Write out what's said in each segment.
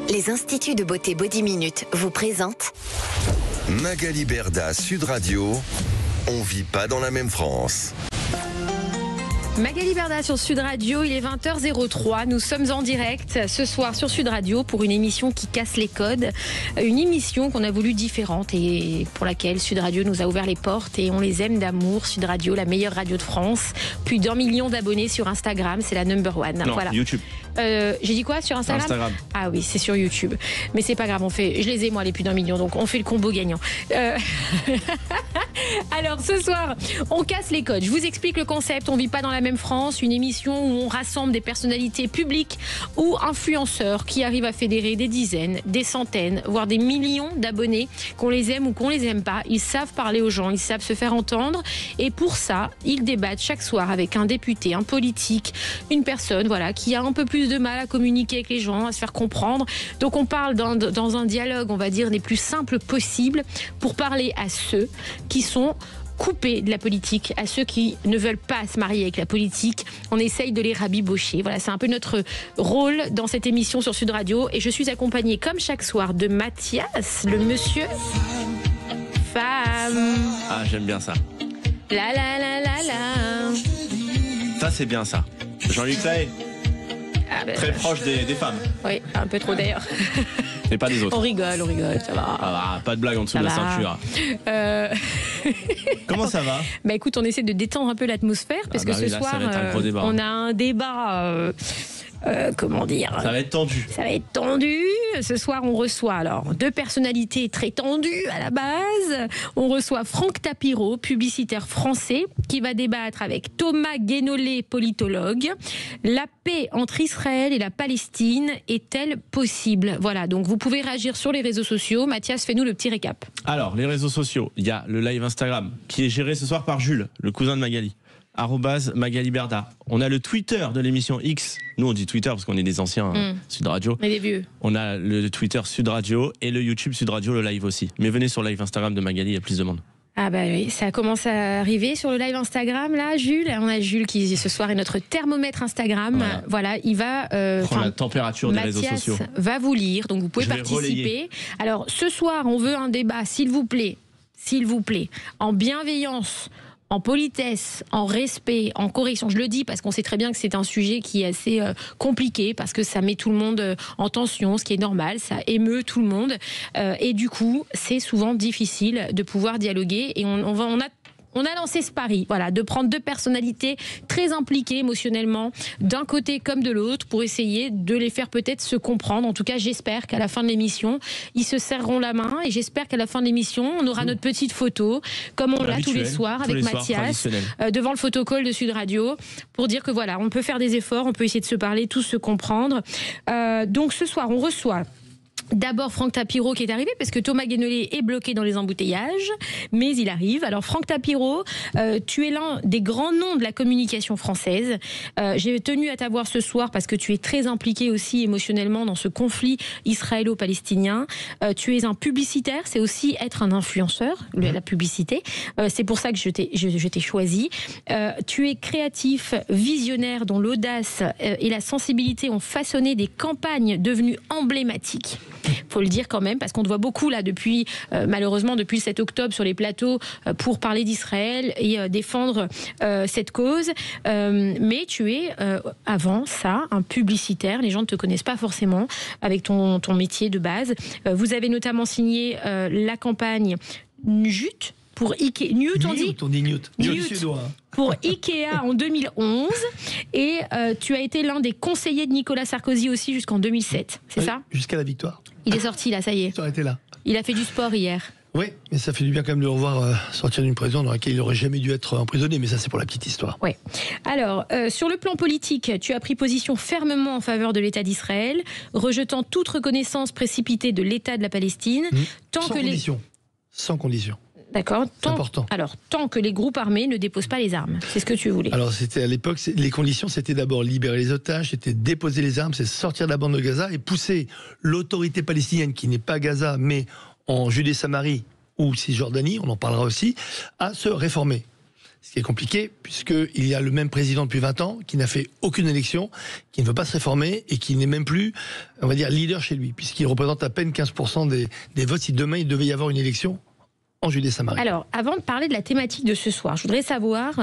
Les instituts de beauté Body Minute vous présentent Magali Berda, Sud Radio. On vit pas dans la même France. Magali Berda sur Sud Radio, il est 20h03, nous sommes en direct ce soir sur Sud Radio pour une émission qui casse les codes, une émission qu'on a voulu différente et pour laquelle Sud Radio nous a ouvert les portes et on les aime d'amour. Sud Radio, la meilleure radio de France, plus d'1 million d'abonnés sur Instagram, c'est la number one. Non, voilà. YouTube. J'ai dit quoi sur Instagram? Ah oui, c'est sur YouTube. Mais c'est pas grave, je les ai moi les plus d'1 million, donc on fait le combo gagnant. Alors ce soir, on casse les codes. Je vous explique le concept. On vit pas dans la même France. Une émission où on rassemble des personnalités publiques ou influenceurs qui arrivent à fédérer des dizaines, des centaines, voire des millions d'abonnés, qu'on les aime ou qu'on les aime pas. Ils savent parler aux gens, ils savent se faire entendre. Et pour ça, ils débattent chaque soir avec un député, un politique, une personne, voilà, qui a un peu plus de mal à communiquer avec les gens, à se faire comprendre. Donc on parle dans un dialogue, on va dire, des plus simples possibles pour parler à ceux qui sont coupés de la politique, à ceux qui ne veulent pas se marier avec la politique. On essaye de les rabibocher. Voilà, c'est un peu notre rôle dans cette émission sur Sud Radio. Et je suis accompagnée, comme chaque soir, de Mathias, le monsieur femme. Ah, j'aime bien ça. La la la la la. Ça, c'est bien ça. Jean-Luc Lahaye. Ah ben, très proche des femmes. Oui, un peu trop d'ailleurs. Mais pas des autres. On rigole, ça va. Ah bah, pas de blague en dessous de la ceinture. Comment ça va? Bah écoute, on essaie de détendre un peu l'atmosphère parce que ce soir, on a un débat. Comment dire? Ça va être tendu. Ça va être tendu. Ce soir, on reçoit alors 2 personnalités très tendues à la base. On reçoit Franck Tapiro, publicitaire français, qui va débattre avec Thomas Guénolé, politologue. La paix entre Israël et la Palestine est-elle possible? Voilà, donc vous pouvez réagir sur les réseaux sociaux. Mathias, fais-nous le petit récap. Alors, les réseaux sociaux, il y a le live Instagram qui est géré ce soir par Jules, le cousin de Magali. @Magali Berda. On a le Twitter de l'émission X. Nous, on dit Twitter parce qu'on est des anciens Sud Radio. Mais des vieux. On a le Twitter Sud Radio et le YouTube Sud Radio, le live aussi. Mais venez sur le live Instagram de Magali, il y a plus de monde. Ah bah oui, ça commence à arriver sur le live Instagram là, Jules. On a Jules qui ce soir est notre thermomètre Instagram. Voilà, il va prendre la température des réseaux sociaux. Mathias va vous lire, donc vous pouvez participer. Relayer. Alors ce soir, on veut un débat, s'il vous plaît, en bienveillance, en politesse, en respect, en correction. Je le dis parce qu'on sait très bien que c'est un sujet qui est assez compliqué, parce que ça met tout le monde en tension, ce qui est normal, ça émeut tout le monde. Et du coup, c'est souvent difficile de pouvoir dialoguer. Et on a lancé ce pari, voilà, de prendre 2 personnalités très impliquées émotionnellement, d'un côté comme de l'autre, pour essayer de les faire peut-être se comprendre. En tout cas, j'espère qu'à la fin de l'émission, ils se serreront la main, et j'espère qu'à la fin de l'émission, on aura notre petite photo, comme on l'a tous les soirs avec Mathias, devant le photocall de Sud Radio, pour dire que voilà, on peut faire des efforts, on peut essayer de se parler, tous se comprendre. Donc ce soir, on reçoit d'abord Franck Tapiro qui est arrivé parce que Thomas Guénolé est bloqué dans les embouteillages, mais il arrive. Alors Franck Tapiro, tu es l'un des grands noms de la communication française. J'ai tenu à t'avoir ce soir parce que tu es très impliqué aussi émotionnellement dans ce conflit israélo-palestinien. Tu es un publicitaire, c'est aussi être un influenceur, la publicité. C'est pour ça que je t'ai choisi. Tu es créatif, visionnaire dont l'audace et la sensibilité ont façonné des campagnes devenues emblématiques. Faut le dire quand même, parce qu'on te voit beaucoup là depuis, malheureusement depuis le 7 octobre sur les plateaux pour parler d'Israël et défendre cette cause. Mais tu es avant ça un publicitaire. Les gens ne te connaissent pas forcément avec ton métier de base. Vous avez notamment signé la campagne Newt pour Ikea. Pour Ikea en 2011, et tu as été l'un des conseillers de Nicolas Sarkozy aussi jusqu'en 2007, c'est ça? Jusqu'à la victoire. Il est sorti là, ça y est. Il était là. Il a fait du sport hier. Oui, mais ça fait du bien quand même de le revoir sortir d'une prison dans laquelle il n'aurait jamais dû être emprisonné, mais ça c'est pour la petite histoire. Oui. Alors, sur le plan politique, tu as pris position fermement en faveur de l'État d'Israël, rejetant toute reconnaissance précipitée de l'État de la Palestine. Sans condition. D'accord. C'est important. Alors, tant que les groupes armés ne déposent pas les armes. C'est ce que tu voulais. Alors, c'était à l'époque, les conditions, c'était d'abord libérer les otages, c'était déposer les armes, c'est sortir de la bande de Gaza et pousser l'autorité palestinienne, qui n'est pas Gaza, mais en Judée-Samarie ou Cisjordanie, on en parlera aussi, à se réformer. Ce qui est compliqué, puisqu'il y a le même président depuis 20 ans, qui n'a fait aucune élection, qui ne veut pas se réformer, et qui n'est même plus, on va dire, leader chez lui, puisqu'il représente à peine 15% des votes si demain il devait y avoir une élection en Judée-Samarie. Alors, avant de parler de la thématique de ce soir, je voudrais savoir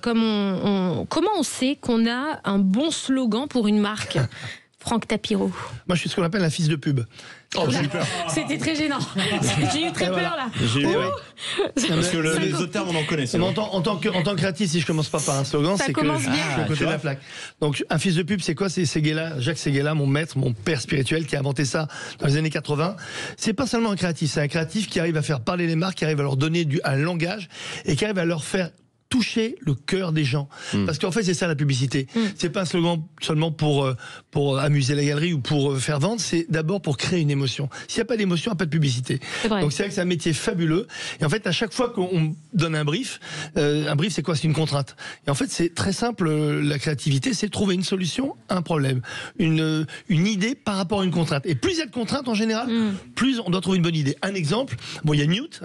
comment on sait qu'on a un bon slogan pour une marque. Franck Tapiro. Moi, je suis ce qu'on appelle un fils de pub. Oh, j'ai eu peur. C'était très gênant. J'ai eu très peur là. J'ai eu Parce que les autres termes, on en connaît. En tant que créatif, si je commence pas par un slogan, c'est que je suis à côté de la plaque. Donc, un fils de pub, c'est quoi? C'est Séguéla, Jacques Séguéla, mon maître, mon père spirituel, qui a inventé ça dans les années 80. C'est pas seulement un créatif, c'est un créatif qui arrive à faire parler les marques, qui arrive à leur donner un langage et qui arrive à leur faire toucher le cœur des gens. Parce qu'en fait, c'est ça la publicité. C'est pas un slogan seulement pour amuser la galerie ou pour faire vendre, c'est d'abord pour créer une émotion. S'il n'y a pas d'émotion, il n'y a pas de publicité. Donc c'est vrai que c'est un métier fabuleux. Et en fait, à chaque fois qu'on donne un brief, c'est quoi? C'est une contrainte. Et en fait, c'est très simple, la créativité, c'est trouver une solution à un problème. Une idée par rapport à une contrainte. Et plus il y a de contraintes en général, plus on doit trouver une bonne idée. Un exemple, bon, il y a Newt,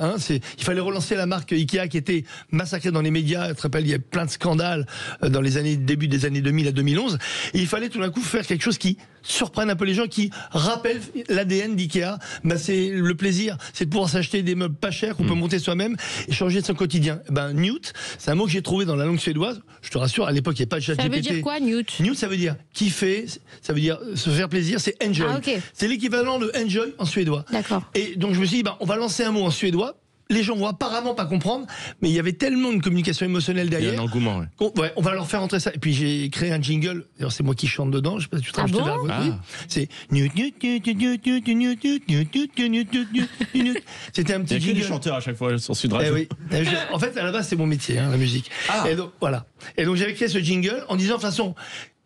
il fallait relancer la marque Ikea qui était massacrée dans les médias. Je te rappelle, il y a plein de scandales dans début des années 2000 à 2011. Et il fallait tout d'un coup faire quelque chose qui surprenne un peu les gens, qui rappelle l'ADN d'Ikea. C'est le plaisir, c'est de pouvoir s'acheter des meubles pas chers qu'on peut monter soi-même et changer de son quotidien. Newt, c'est un mot que j'ai trouvé dans la langue suédoise. Je te rassure, à l'époque, il n'y avait pas de chat GPT. Ça veut dire quoi, Newt? Newt, ça veut dire kiffer, ça veut dire se faire plaisir, c'est enjoy. C'est l'équivalent de enjoy en suédois. D'accord. Et donc je me suis dit, on va lancer un mot en suédois. Les gens vont apparemment pas comprendre, mais il y avait tellement une communication émotionnelle derrière. Il y a un engouement, ouais. On va leur faire entrer ça. Et puis j'ai créé un jingle. D'ailleurs, c'est moi qui chante dedans. Je sais pas si tu te rappelles. C'est C'était un petit jingle. Il y a que des chanteurs à chaque fois sur Sud Radio. Oui. En fait, à la base, c'est mon métier, la musique. Et donc voilà. Et donc j'avais créé ce jingle en disant de toute façon,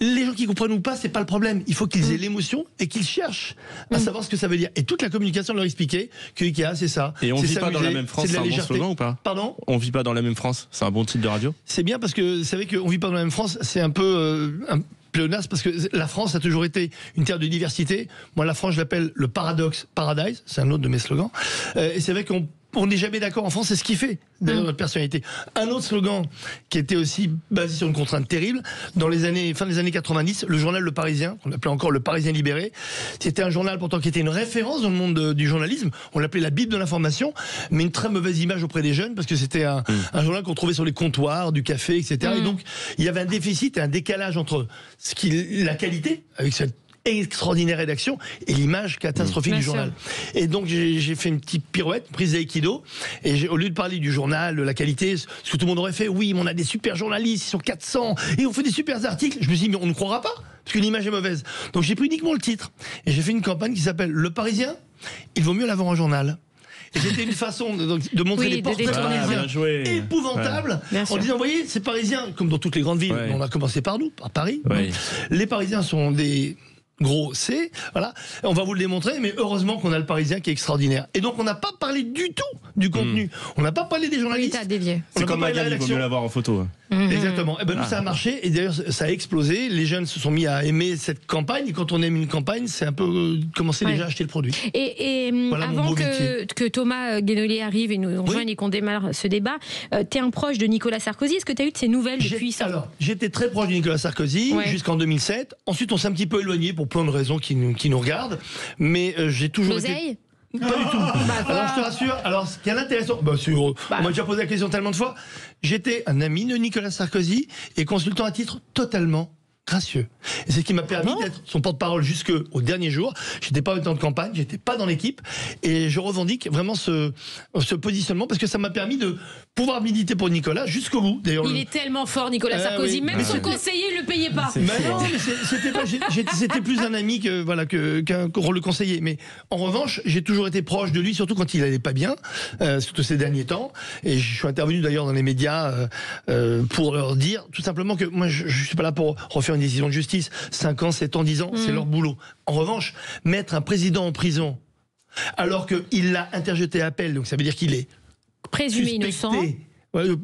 les gens qui comprennent ou pas, c'est pas le problème. Il faut qu'ils aient l'émotion et qu'ils cherchent à savoir ce que ça veut dire. Et toute la communication leur expliquer que Ikea, c'est ça. Et on vit pas dans la même France, c'est un bon slogan ou pas? Pardon? On vit pas dans la même France, c'est un bon titre de radio? C'est bien parce que vous savez qu'on vit pas dans la même France, c'est un peu un pléonasme parce que la France a toujours été une terre de diversité. Moi, la France, je l'appelle le paradoxe paradise. C'est un autre de mes slogans. Et c'est vrai qu'on n'est jamais d'accord en France, c'est ce qui fait d'ailleurs notre personnalité. Un autre slogan qui était aussi basé sur une contrainte terrible, fin des années 90, le journal Le Parisien, qu'on appelait encore Le Parisien Libéré, c'était un journal pourtant qui était une référence dans le monde du journalisme, on l'appelait la Bible de l'information, mais une très mauvaise image auprès des jeunes, parce que c'était un journal qu'on trouvait sur les comptoirs, du café, etc. Et donc, il y avait un déficit et un décalage entre la qualité, avec cette extraordinaire rédaction et l'image catastrophique du journal. Et donc j'ai fait une petite pirouette, une prise d'aïkido, et au lieu de parler du journal, de la qualité, ce que tout le monde aurait fait, oui, mais on a des super journalistes, ils sont 400 et on fait des super articles. Je me suis dit, mais on ne croira pas parce que l'image est mauvaise. Donc j'ai pris uniquement le titre et j'ai fait une campagne qui s'appelle Le Parisien, il vaut mieux l'avoir en journal. Et c'était une façon de montrer des portraits parisiens épouvantables, en disant, vous voyez, ces Parisiens, comme dans toutes les grandes villes, on a commencé par nous, par Paris, les Parisiens sont des gros C, voilà. On va vous le démontrer, mais heureusement qu'on a le Parisien qui est extraordinaire. Et donc on n'a pas parlé du tout du contenu. On n'a pas parlé des journalistes. Oui, t'as dévié. C'est comme Magali, il vaut mieux l'avoir en photo. Exactement. Et nous, ça a marché. Et d'ailleurs, ça a explosé. Les jeunes se sont mis à aimer cette campagne. Et quand on aime une campagne, c'est un peu commencer déjà à acheter le produit. Et voilà, avant que Thomas Guénolé arrive et nous rejoigne et qu'on démarre ce débat, t'es un proche de Nicolas Sarkozy. Est-ce que t'as eu de ses nouvelles depuis ça? Alors, j'étais très proche de Nicolas Sarkozy jusqu'en 2007. Ensuite, on s'est un petit peu éloigné pour plein de raisons qui nous regardent. Mais j'ai toujours été... Pas du tout. Alors je te rassure, ce qui est intéressant, on m'a déjà posé la question tellement de fois, j'étais un ami de Nicolas Sarkozy et consultant à titre totalement gracieux. Et c'est ce qui m'a permis d'être son porte-parole jusqu'au dernier jour. J'étais pas en temps de campagne, j'étais pas dans l'équipe et je revendique vraiment ce positionnement parce que ça m'a permis de pouvoir militer pour Nicolas jusqu'au bout. D'ailleurs, il est tellement fort, Nicolas Sarkozy, même son conseiller ne le payait pas. C'était plus un ami qu'un rôle conseiller. Mais en revanche, j'ai toujours été proche de lui, surtout quand il allait pas bien, surtout ces derniers temps. Et je suis intervenu d'ailleurs dans les médias pour leur dire tout simplement que moi, je suis pas là pour refaire une décision de justice. 5 ans, 7 ans, 10 ans, c'est leur boulot. En revanche, mettre un président en prison alors qu'il l'a interjeté à appel, donc ça veut dire qu'il est présumé innocent.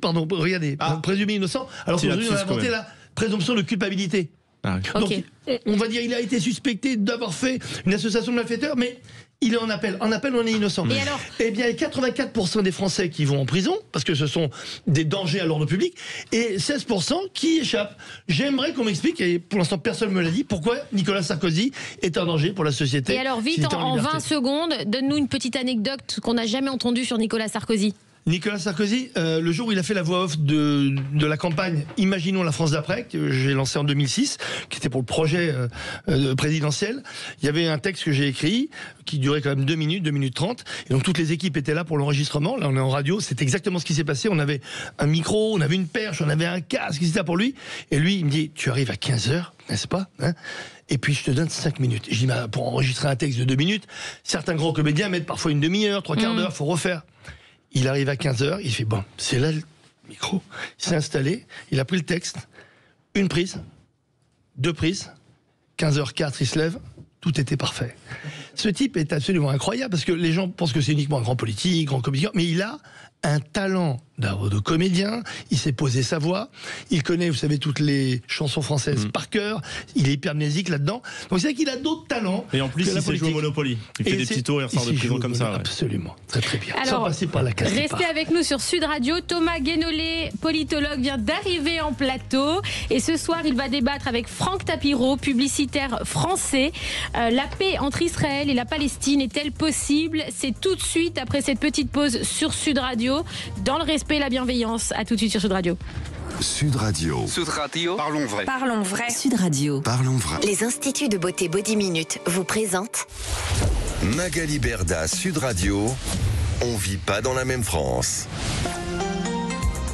Pardon, regardez, présumé innocent, alors qu'aujourd'hui on a inventé la présomption de culpabilité. Ah, oui. Ok. Donc, on va dire il a été suspecté d'avoir fait une association de malfaiteurs, mais il est en appel. En appel, on est innocent. Et alors ? Eh bien, il y a 84% des Français qui vont en prison, parce que ce sont des dangers à l'ordre public, et 16% qui échappent. J'aimerais qu'on m'explique, et pour l'instant personne ne me l'a dit, pourquoi Nicolas Sarkozy est un danger pour la société. Et alors, vite, s'il était en liberté. 20 secondes, donne-nous une petite anecdote qu'on n'a jamais entendue sur Nicolas Sarkozy. Nicolas Sarkozy, le jour où il a fait la voix off de la campagne Imaginons la France d'après, que j'ai lancé en 2006, qui était pour le projet présidentiel, il y avait un texte que j'ai écrit qui durait quand même 2 minutes 30, et donc toutes les équipes étaient là pour l'enregistrement. Là on est en radio, c'est exactement ce qui s'est passé. On avait un micro, on avait une perche, on avait un casque, etc. pour lui, et lui il me dit tu arrives à 15h, n'est-ce pas, hein, et puis je te donne 5 minutes. Je dis bah, pour enregistrer un texte de 2 minutes, certains grands comédiens mettent parfois une demi-heure, 3/4 d'heure, faut refaire. Il arrive à 15h, il fait bon, c'est là le micro. Il s'est installé, il a pris le texte, une prise, 2 prises, 15h04, il se lève, tout était parfait. Ce type est absolument incroyable parce que les gens pensent que c'est uniquement un grand politique, grand comédien, mais il a un talent de comédien, il s'est posé sa voix, il connaît, vous savez, toutes les chansons françaises par cœur, il est hypermnésique là-dedans. Donc c'est vrai qu'il a d'autres talents. Et en plus, il sait jouer au Monopoly. Il fait des petits tours, il ressort de prison comme ça. Ouais. Absolument, très très bien. Alors, sans passer par la case restez départ. avec nous sur Sud Radio. Thomas Guénolé, politologue, vient d'arriver en plateau. Et ce soir, il va débattre avec Franck Tapiro, publicitaire français. La paix entre Israël et la Palestine est-elle possible ? C'est tout de suite après cette petite pause sur Sud Radio, dans le respect et la bienveillance. À tout de suite sur Sud Radio. Sud Radio. Sud Radio. Parlons vrai. Parlons vrai. Sud Radio. Parlons vrai. Les instituts de beauté Body Minute vous présentent Magali Berda, Sud Radio. On vit pas dans la même France.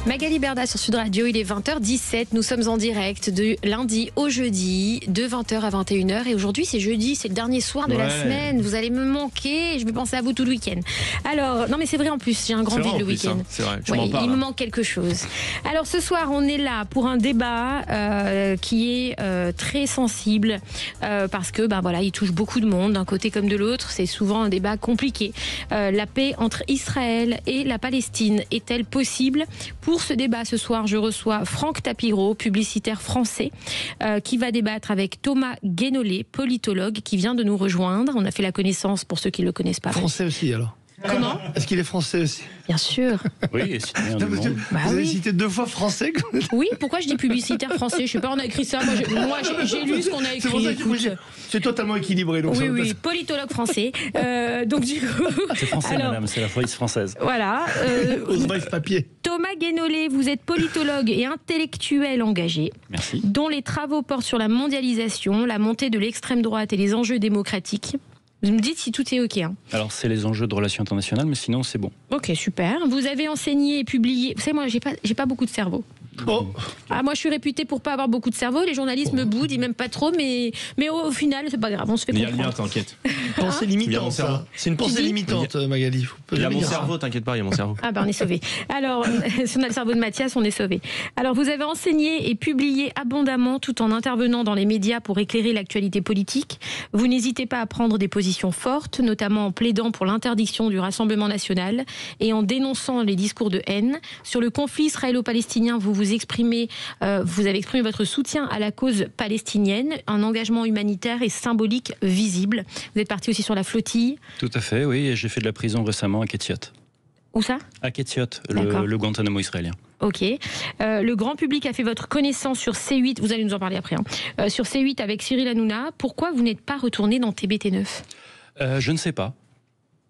Magali Berda sur Sud Radio, il est 20h17, nous sommes en direct de lundi au jeudi, de 20h à 21h, et aujourd'hui c'est jeudi, c'est le dernier soir de la semaine, vous allez me manquer, je vais penser à vous tout le week-end. Alors, non mais c'est vrai en plus, j'ai un grand vide le week-end. Hein, c'est vrai, il me manque quelque chose. Alors ce soir, on est là pour un débat qui est très sensible, parce que voilà, il touche beaucoup de monde, d'un côté comme de l'autre, c'est souvent un débat compliqué. La paix entre Israël et la Palestine est-elle possible ? Pour ce débat ce soir, je reçois Franck Tapiro, publicitaire français, qui va débattre avec Thomas Guénolé, politologue, qui vient de nous rejoindre. On a fait la connaissance pour ceux qui ne le connaissent pas. Français aussi alors. Comment ? Est-ce qu'il est français aussi? Bien sûr. Oui, et citoyen du Parce que monde. Bah vous avez oui. cité 2 fois français. Oui, pourquoi je dis publicitaire français ? Je sais pas, on a écrit ça. Moi, j'ai lu ce qu'on a C'est pour écrit. ça que Écoute. c'est totalement équilibré. Donc Oui, ça oui, politologue français. Donc du coup, C'est français, alors, madame, c'est la police française. voilà. Bref, papier. Thomas Guénolé, vous êtes politologue et intellectuel engagé, Merci. dont les travaux portent sur la mondialisation, la montée de l'extrême droite et les enjeux démocratiques. Vous me dites si tout est OK. Hein. Alors, c'est les enjeux de relations internationales, mais sinon, c'est bon. Ok, super. Vous avez enseigné et publié. Vous savez, moi, j'ai pas beaucoup de cerveau. Oh, Ah, moi, je suis réputée pour pas avoir beaucoup de cerveau. Les journalistes me boudent, ils m'aiment pas trop, mais au final, c'est pas grave. On se fait Il y a le mien, comprendre. t'inquiète. pensée Il y a mon limitante, cerveau. ça. C'est une pensée Tu dis limitante, Magali. Faut pas Il y a jamais mon dire ça. cerveau, t'inquiète pas, il y a mon cerveau. Ah ben on est sauvé. Alors, si on a le cerveau de Mathias, on est sauvé. Alors, vous avez enseigné et publié abondamment tout en intervenant dans les médias pour éclairer l'actualité politique. Vous n'hésitez pas à prendre des positions fortes, notamment en plaidant pour l'interdiction du Rassemblement national et en dénonçant les discours de haine. Sur le conflit israélo-palestinien, vous avez exprimé votre soutien à la cause palestinienne, un engagement humanitaire et symbolique visible. Vous êtes parti aussi sur la flottille. Tout à fait, oui, et j'ai fait de la prison récemment à Ketziot. Où ça ? À Ketziot, D'accord. le Guantanamo israélien. Ok. Le grand public a fait votre connaissance sur C8. Vous allez nous en parler après. Sur C8 avec Cyril Hanouna. Pourquoi vous n'êtes pas retourné dans TBT9 ? Je ne sais pas.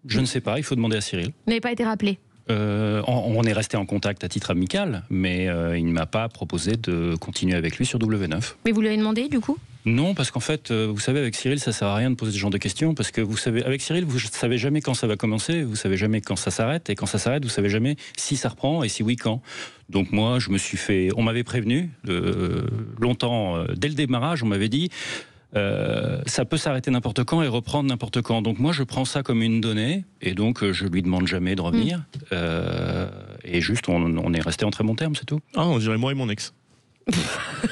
Je ne sais pas, il faut demander à Cyril. Vous n'avez pas été rappelé ? On est resté en contact à titre amical, mais il ne m'a pas proposé de continuer avec lui sur W9. Mais vous lui avez demandé du coup ? Non, parce qu'en fait, vous savez, avec Cyril, ça sert à rien de poser ce genre de questions, parce que vous savez, avec Cyril, vous savez jamais quand ça va commencer, vous savez jamais quand ça s'arrête, et quand ça s'arrête, vous savez jamais si ça reprend et si oui quand. Donc moi, on m'avait prévenu longtemps, dès le démarrage, on m'avait dit. Ça peut s'arrêter n'importe quand et reprendre n'importe quand. Donc moi, je prends ça comme une donnée, et donc je lui demande jamais de revenir. Et juste, on est resté en très bon terme, c'est tout. Ah, on dirait moi et mon ex.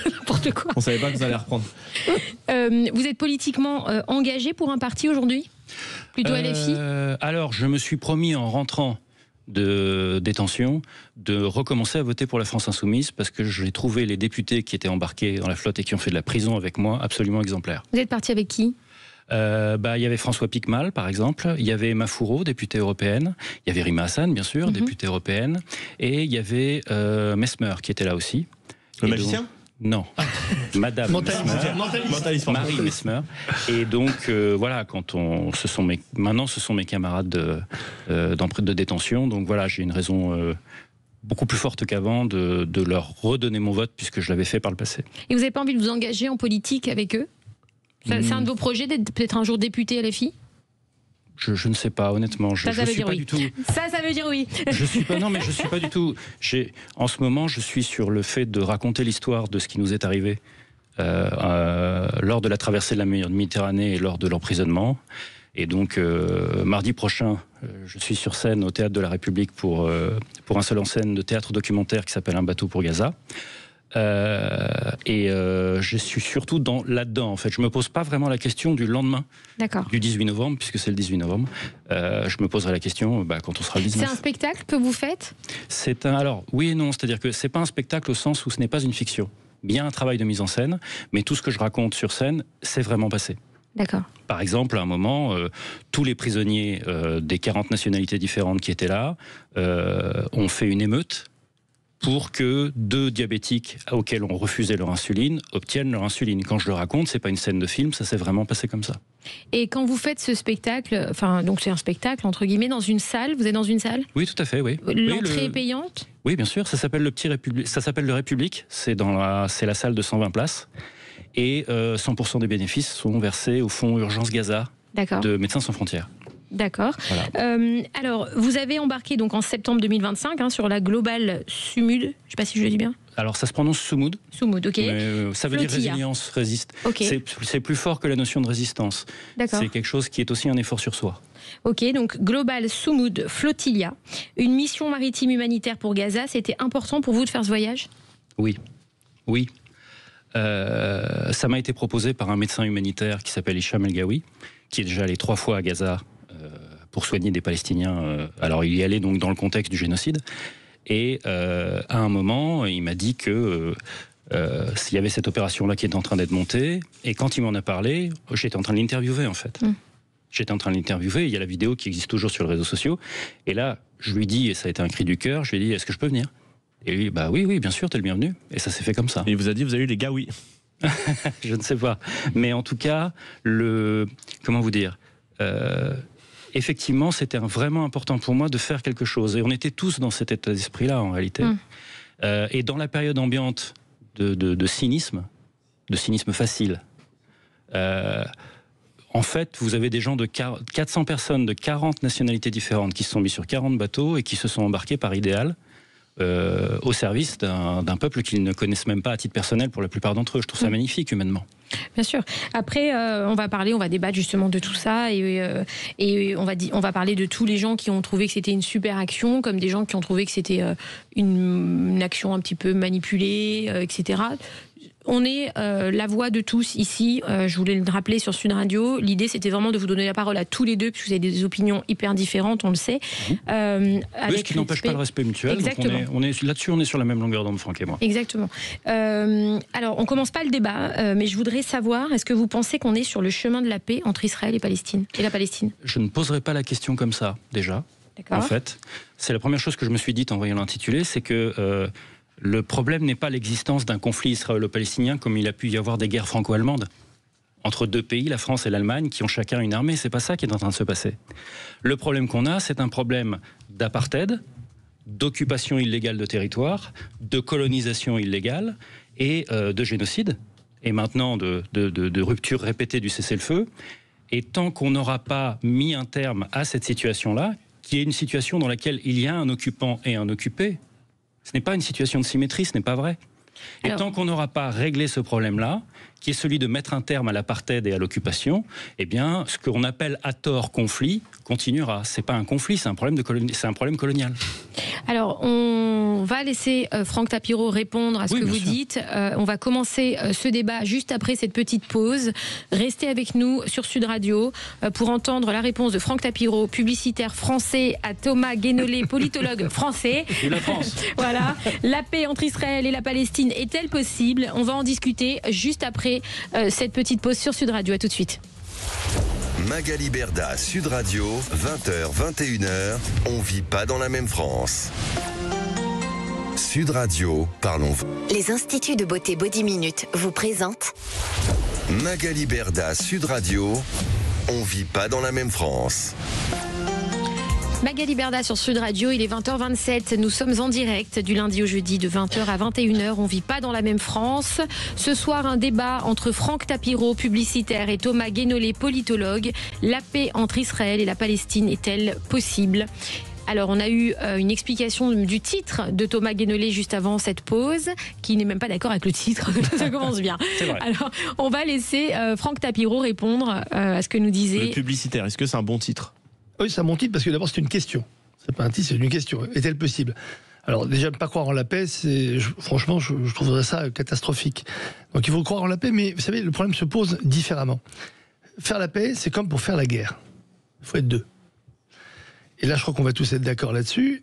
N'importe quoi. On savait pas que vous allez reprendre. Vous êtes politiquement engagé pour un parti aujourd'hui ? Plutôt LFI ? Alors, je me suis promis en rentrant de détention, de recommencer à voter pour la France Insoumise, parce que j'ai trouvé les députés qui étaient embarqués dans la flotte et qui ont fait de la prison avec moi absolument exemplaires. Vous êtes parti avec qui ? Il y avait François Piquemal, par exemple, il y avait Emma Fourreau, députée européenne, il y avait Rima Hassan, bien sûr, députée européenne, et il y avait Mesmer qui était là aussi. Le magicien ? Non, Madame Mesmer, Marie Mesmer. Et donc, voilà, maintenant ce sont mes camarades de détention. Donc voilà, j'ai une raison beaucoup plus forte qu'avant de leur redonner mon vote, puisque je l'avais fait par le passé. Et vous n'avez pas envie de vous engager en politique avec eux ? C'est un de vos projets d'être peut-être un jour député à LFI ? Je ne sais pas, honnêtement. Je suis pas du tout. Ça veut dire oui. Je suis pas. Non, mais je suis pas du tout. En ce moment, je suis sur le fait de raconter l'histoire de ce qui nous est arrivé lors de la traversée de la Méditerranée et lors de l'emprisonnement. Et donc, mardi prochain, je suis sur scène au Théâtre de la République pour un seul en scène de théâtre documentaire qui s'appelle Un bateau pour Gaza. Je suis surtout là-dedans, en fait. Je me pose pas vraiment la question du lendemain, du 18 novembre, puisque c'est le 18 novembre. Je me poserai la question quand on sera le 19. C'est un spectacle que vous faites ? Alors, oui et non. C'est-à-dire que c'est pas un spectacle au sens où ce n'est pas une fiction. Bien un travail de mise en scène, mais tout ce que je raconte sur scène, c'est vraiment passé. D'accord. Par exemple, à un moment, tous les prisonniers des 40 nationalités différentes qui étaient là ont fait une émeute pour que 2 diabétiques auxquels on refusait leur insuline obtiennent leur insuline. Quand je le raconte, c'est pas une scène de film, ça s'est vraiment passé comme ça. Et quand vous faites ce spectacle, donc c'est un spectacle entre guillemets dans une salle, vous êtes dans une salle ? Oui, tout à fait, oui. L'entrée est payante ? Oui, bien sûr, ça s'appelle le République, c'est la salle de 120 places. Et 100% des bénéfices sont versés au fonds Urgence Gaza de Médecins sans frontières. D'accord. Voilà. Alors, vous avez embarqué donc en septembre 2025 sur la Global Sumud. Je ne sais pas si je le dis bien. Alors, ça se prononce Sumud. Sumud, ok. Mais, ça veut dire résilience, résiste. Okay. C'est plus fort que la notion de résistance. D'accord. C'est quelque chose qui est aussi un effort sur soi. Ok, donc Global Sumud Flotilla, une mission maritime humanitaire pour Gaza. C'était important pour vous de faire ce voyage ? Oui. Ça m'a été proposé par un médecin humanitaire qui s'appelle Hicham El Gawi, qui est déjà allé 3 fois à Gaza pour soigner des Palestiniens. Alors il y allait donc dans le contexte du génocide. Et à un moment, il m'a dit que s'il y avait cette opération-là qui était en train d'être montée, et quand il m'en a parlé, j'étais en train de l'interviewer en fait. J'étais en train de l'interviewer, il y a la vidéo qui existe toujours sur les réseaux sociaux. Et là, je lui dis, et ça a été un cri du cœur, je lui ai dit, est-ce que je peux venir ? Et lui, oui, bien sûr, t'es le bienvenu. Et ça s'est fait comme ça. Et il vous a dit, vous avez eu les gars, oui. Je ne sais pas. Mais en tout cas, comment vous dire effectivement, c'était vraiment important pour moi de faire quelque chose. Et on était tous dans cet état d'esprit-là, en réalité. Et dans la période ambiante de cynisme facile, en fait, vous avez des gens 400 personnes de 40 nationalités différentes qui se sont mis sur 40 bateaux et qui se sont embarqués par idéal au service d'un peuple qu'ils ne connaissent même pas à titre personnel pour la plupart d'entre eux. Je trouve ça magnifique humainement. Bien sûr. Après, on va débattre justement de tout ça et on va parler de tous les gens qui ont trouvé que c'était une super action, comme des gens qui ont trouvé que c'était une action un petit peu manipulée, etc. On est la voix de tous ici. Je voulais le rappeler sur Sud Radio. L'idée, c'était vraiment de vous donner la parole à tous les deux, puisque vous avez des opinions hyper différentes, on le sait. Avec ce qui n'empêche pas le respect mutuel. Exactement. Donc là-dessus, on est sur la même longueur d'onde, Franck et moi. Exactement. Alors, on commence pas le débat, mais je voudrais savoir, est-ce que vous pensez qu'on est sur le chemin de la paix entre Israël et la Palestine ? Je ne poserai pas la question comme ça, déjà. D'accord. En fait, c'est la première chose que je me suis dite en voyant l'intitulé, c'est que le problème n'est pas l'existence d'un conflit israélo-palestinien comme il a pu y avoir des guerres franco-allemandes entre 2 pays, la France et l'Allemagne, qui ont chacun une armée. C'est pas ça qui est en train de se passer. Le problème qu'on a, c'est un problème d'apartheid, d'occupation illégale de territoire, de colonisation illégale et de génocide, et maintenant de rupture répétée du cessez-le-feu. Et tant qu'on n'aura pas mis un terme à cette situation-là, qui est une situation dans laquelle il y a un occupant et un occupé, ce n'est pas une situation de symétrie, ce n'est pas vrai. Et tant qu'on n'aura pas réglé ce problème-là, qui est celui de mettre un terme à l'apartheid et à l'occupation, eh bien, ce qu'on appelle à tort conflit continuera. C'est pas un conflit, c'est un problème colonial. Alors, on va laisser Franck Tapiro répondre à ce que vous dites. On va commencer ce débat juste après cette petite pause. Restez avec nous sur Sud Radio pour entendre la réponse de Franck Tapiro, publicitaire français, à Thomas Guénolé, politologue français. Et la France. Voilà. La paix entre Israël et la Palestine est-elle possible ? On va en discuter juste après cette petite pause sur Sud Radio. À tout de suite. Magali Berda, Sud Radio, 20h, 21h, on vit pas dans la même France. Sud Radio, parlons. Les instituts de beauté Body Minute vous présentent Magali Berda, Sud Radio, on vit pas dans la même France. Magali Berda sur Sud Radio, il est 20h27. Nous sommes en direct du lundi au jeudi de 20h à 21h. On vit pas dans la même France. Ce soir, un débat entre Franck Tapiro, publicitaire, et Thomas Guénolé, politologue. La paix entre Israël et la Palestine est-elle possible ? Alors, on a eu une explication du titre de Thomas Guénolé juste avant cette pause, qui n'est même pas d'accord avec le titre. Ça commence bien. C'est vrai. Alors, on va laisser Franck Tapiro répondre à ce que nous disait... Le publicitaire, est-ce que c'est un bon titre ? Oui, c'est un bon titre parce que d'abord c'est une question. C'est pas un titre, c'est une question. Est-elle possible ? Alors déjà, ne pas croire en la paix, franchement, je trouverais ça catastrophique. Donc il faut croire en la paix, mais vous savez, le problème se pose différemment. Faire la paix, c'est comme pour faire la guerre. Il faut être deux. Et là, je crois qu'on va tous être d'accord là-dessus.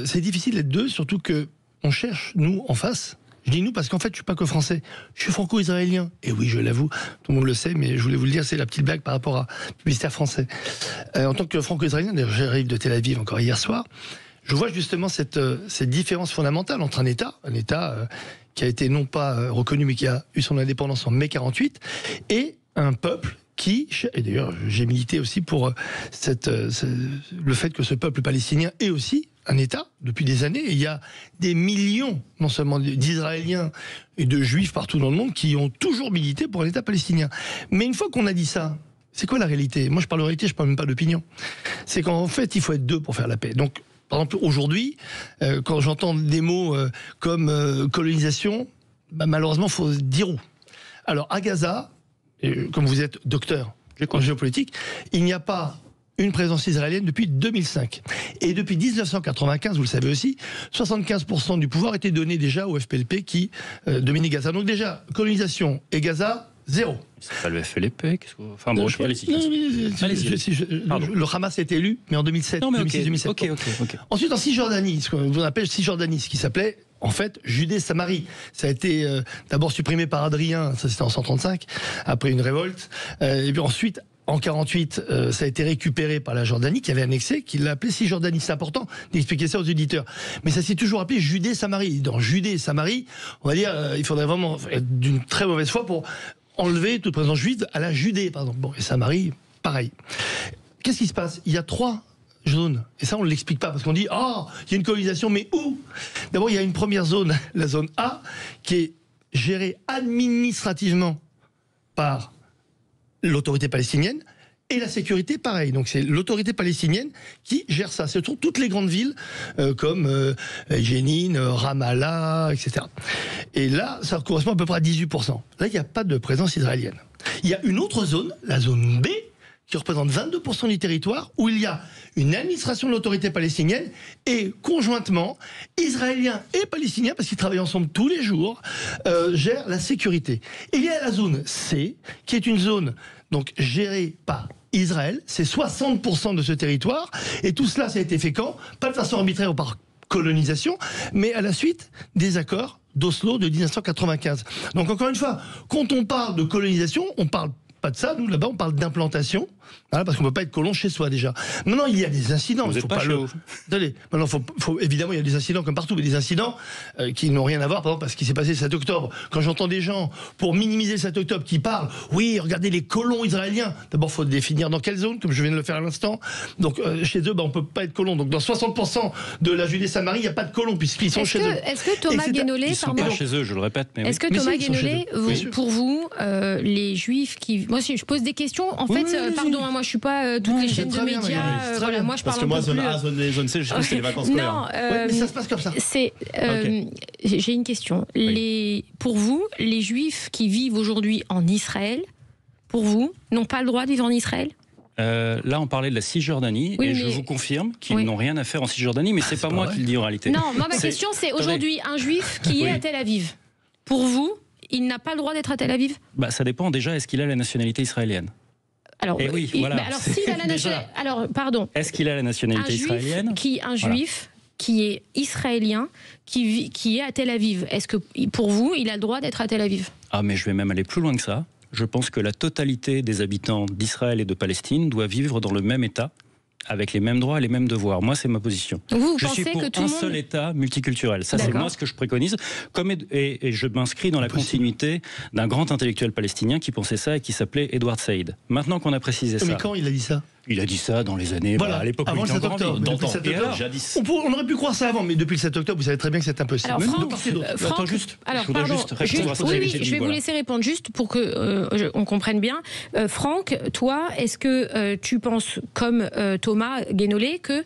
C'est difficile d'être deux, surtout que on cherche, nous, en face. Je dis nous parce qu'en fait, je suis pas que français. Je suis franco-israélien. Et oui, je l'avoue, tout le monde le sait, mais je voulais vous le dire, c'est la petite blague par rapport à publicitaire français. En tant que franco-israélien, d'ailleurs, j'arrive de Tel Aviv encore hier soir, je vois justement cette différence fondamentale entre un État qui a été non pas reconnu, mais qui a eu son indépendance en mai 48, et un peuple qui, et d'ailleurs j'ai milité aussi pour le fait que ce peuple palestinien est aussi un État depuis des années. Et il y a des millions, non seulement d'Israéliens et de Juifs partout dans le monde, qui ont toujours milité pour un État palestinien. Mais une fois qu'on a dit ça, c'est quoi la réalité ? Moi je parle de réalité, je parle même pas d'opinion. C'est qu'en fait il faut être deux pour faire la paix. Donc par exemple aujourd'hui, quand j'entends des mots comme colonisation, malheureusement il faut dire où. Alors à Gaza, comme vous êtes docteur en géopolitique, il n'y a pas une présence israélienne depuis 2005. Et depuis 1995, vous le savez aussi, 75% du pouvoir était donné déjà au FPLP qui dominait Gaza. Donc déjà, colonisation et Gaza, zéro. C'est pas le FLP, enfin bon, allez-y. Le Hamas a été élu, mais en 2007. Non, mais 2006-2007. ok. Ensuite, en Cisjordanie, ce qu'on appelle Cisjordanie, ce qui s'appelait en fait Judée-Samarie. Ça a été d'abord supprimé par Adrien, ça c'était en 135, après une révolte. Et puis ensuite, en 48, ça a été récupéré par la Jordanie, qui avait annexé, qui l'a appelé Cisjordanie. C'est important d'expliquer ça aux éditeurs. Mais ça s'est toujours appelé Judée-Samarie. Dans Judée et Samarie, on va dire, il faudrait vraiment être d'une très mauvaise foi pour enlever toute présence juive à la Judée, par exemple. Bon, et Samarie, pareil. Qu'est-ce qui se passe ? Il y a 3 zones. Et ça, on ne l'explique pas, parce qu'on dit, oh, il y a une colonisation, mais où ? D'abord, il y a une première zone, la zone A, qui est gérée administrativement par l'autorité palestinienne, et la sécurité, pareil. Donc c'est l'autorité palestinienne qui gère ça. Ce sont toutes les grandes villes, comme Jénine, Ramallah, etc. Et là, ça correspond à peu près à 18%. Là, il n'y a pas de présence israélienne. Il y a une autre zone, la zone B, qui représente 22% du territoire, où il y a une administration de l'autorité palestinienne et conjointement, Israéliens et Palestiniens, parce qu'ils travaillent ensemble tous les jours, gèrent la sécurité. Et il y a la zone C, qui est une zone donc gérée par Israël, c'est 60% de ce territoire, et tout cela, ça a été fait quand ? Pas de façon arbitraire ou par colonisation, mais à la suite des accords d'Oslo de 1995. Donc encore une fois, quand on parle de colonisation, on parle pas de ça, nous là-bas on parle d'implantation, voilà, parce qu'on ne peut pas être colon chez soi déjà. Maintenant il y a des incidents. Vous n'êtes pas chaud. Attendez, maintenant évidemment il y a des incidents comme partout, mais des incidents qui n'ont rien à voir, par exemple, parce qu'il s'est passé le 7 octobre. Quand j'entends des gens, pour minimiser le 7 octobre, qui parlent, oui, regardez les colons israéliens, d'abord il faut définir dans quelle zone, comme je viens de le faire à l'instant. Donc chez eux, on ne peut pas être colon. Donc dans 60% de la Judée-Samarie, il n'y a pas de colons, puisqu'ils sont chez eux. Est-ce que Thomas Guénolé, ils sont pas chez eux, je le répète, mais est-ce que Thomas Guénolé, pour vous, les Juifs qui... Moi aussi, je pose des questions. En fait, pardon, moi je suis pas toutes les chaînes de médias. Voilà, moi je parle parce que moi, zone A, zone C, je trouve que c'est les vacances scolaires. Non, mais ça se passe comme ça. J'ai une question. Pour vous, les Juifs qui vivent aujourd'hui en Israël, pour vous, n'ont pas le droit de vivre en Israël ? Là, on parlait de la Cisjordanie, et je vous confirme qu'ils n'ont rien à faire en Cisjordanie, mais c'est pas moi qui le dis en réalité. Non, moi ma question c'est aujourd'hui un juif qui est à Tel Aviv. Pour vous, il n'a pas le droit d'être à Tel Aviv ? Ça dépend déjà, est-ce qu'il a la nationalité israélienne ? Alors, s'il a la nationalité, est-ce qu'il a la nationalité israélienne ? Un juif qui est israélien, qui est à Tel Aviv, est-ce que pour vous, il a le droit d'être à Tel Aviv ? Ah, mais je vais même aller plus loin que ça. Je pense que la totalité des habitants d'Israël et de Palestine doit vivre dans le même État, avec les mêmes droits et les mêmes devoirs. Moi, c'est ma position. Je suis pour un seul État multiculturel. Ça, c'est moi ce que je préconise. Et je m'inscris dans la continuité d'un grand intellectuel palestinien qui pensait ça et qui s'appelait Edward Said. Maintenant qu'on a précisé ça... Mais quand il a dit ça ? Il a dit ça dans les années, à l'époque où il était encore en vie. Jadis. On aurait pu croire ça avant, mais depuis le 7 octobre, vous savez très bien que c'est impossible. Alors, Franck, je voudrais juste répondre à ce que je vais vous laisser répondre juste pour que on comprenne bien. Franck, toi, est-ce que tu penses, comme Thomas Guénolé, que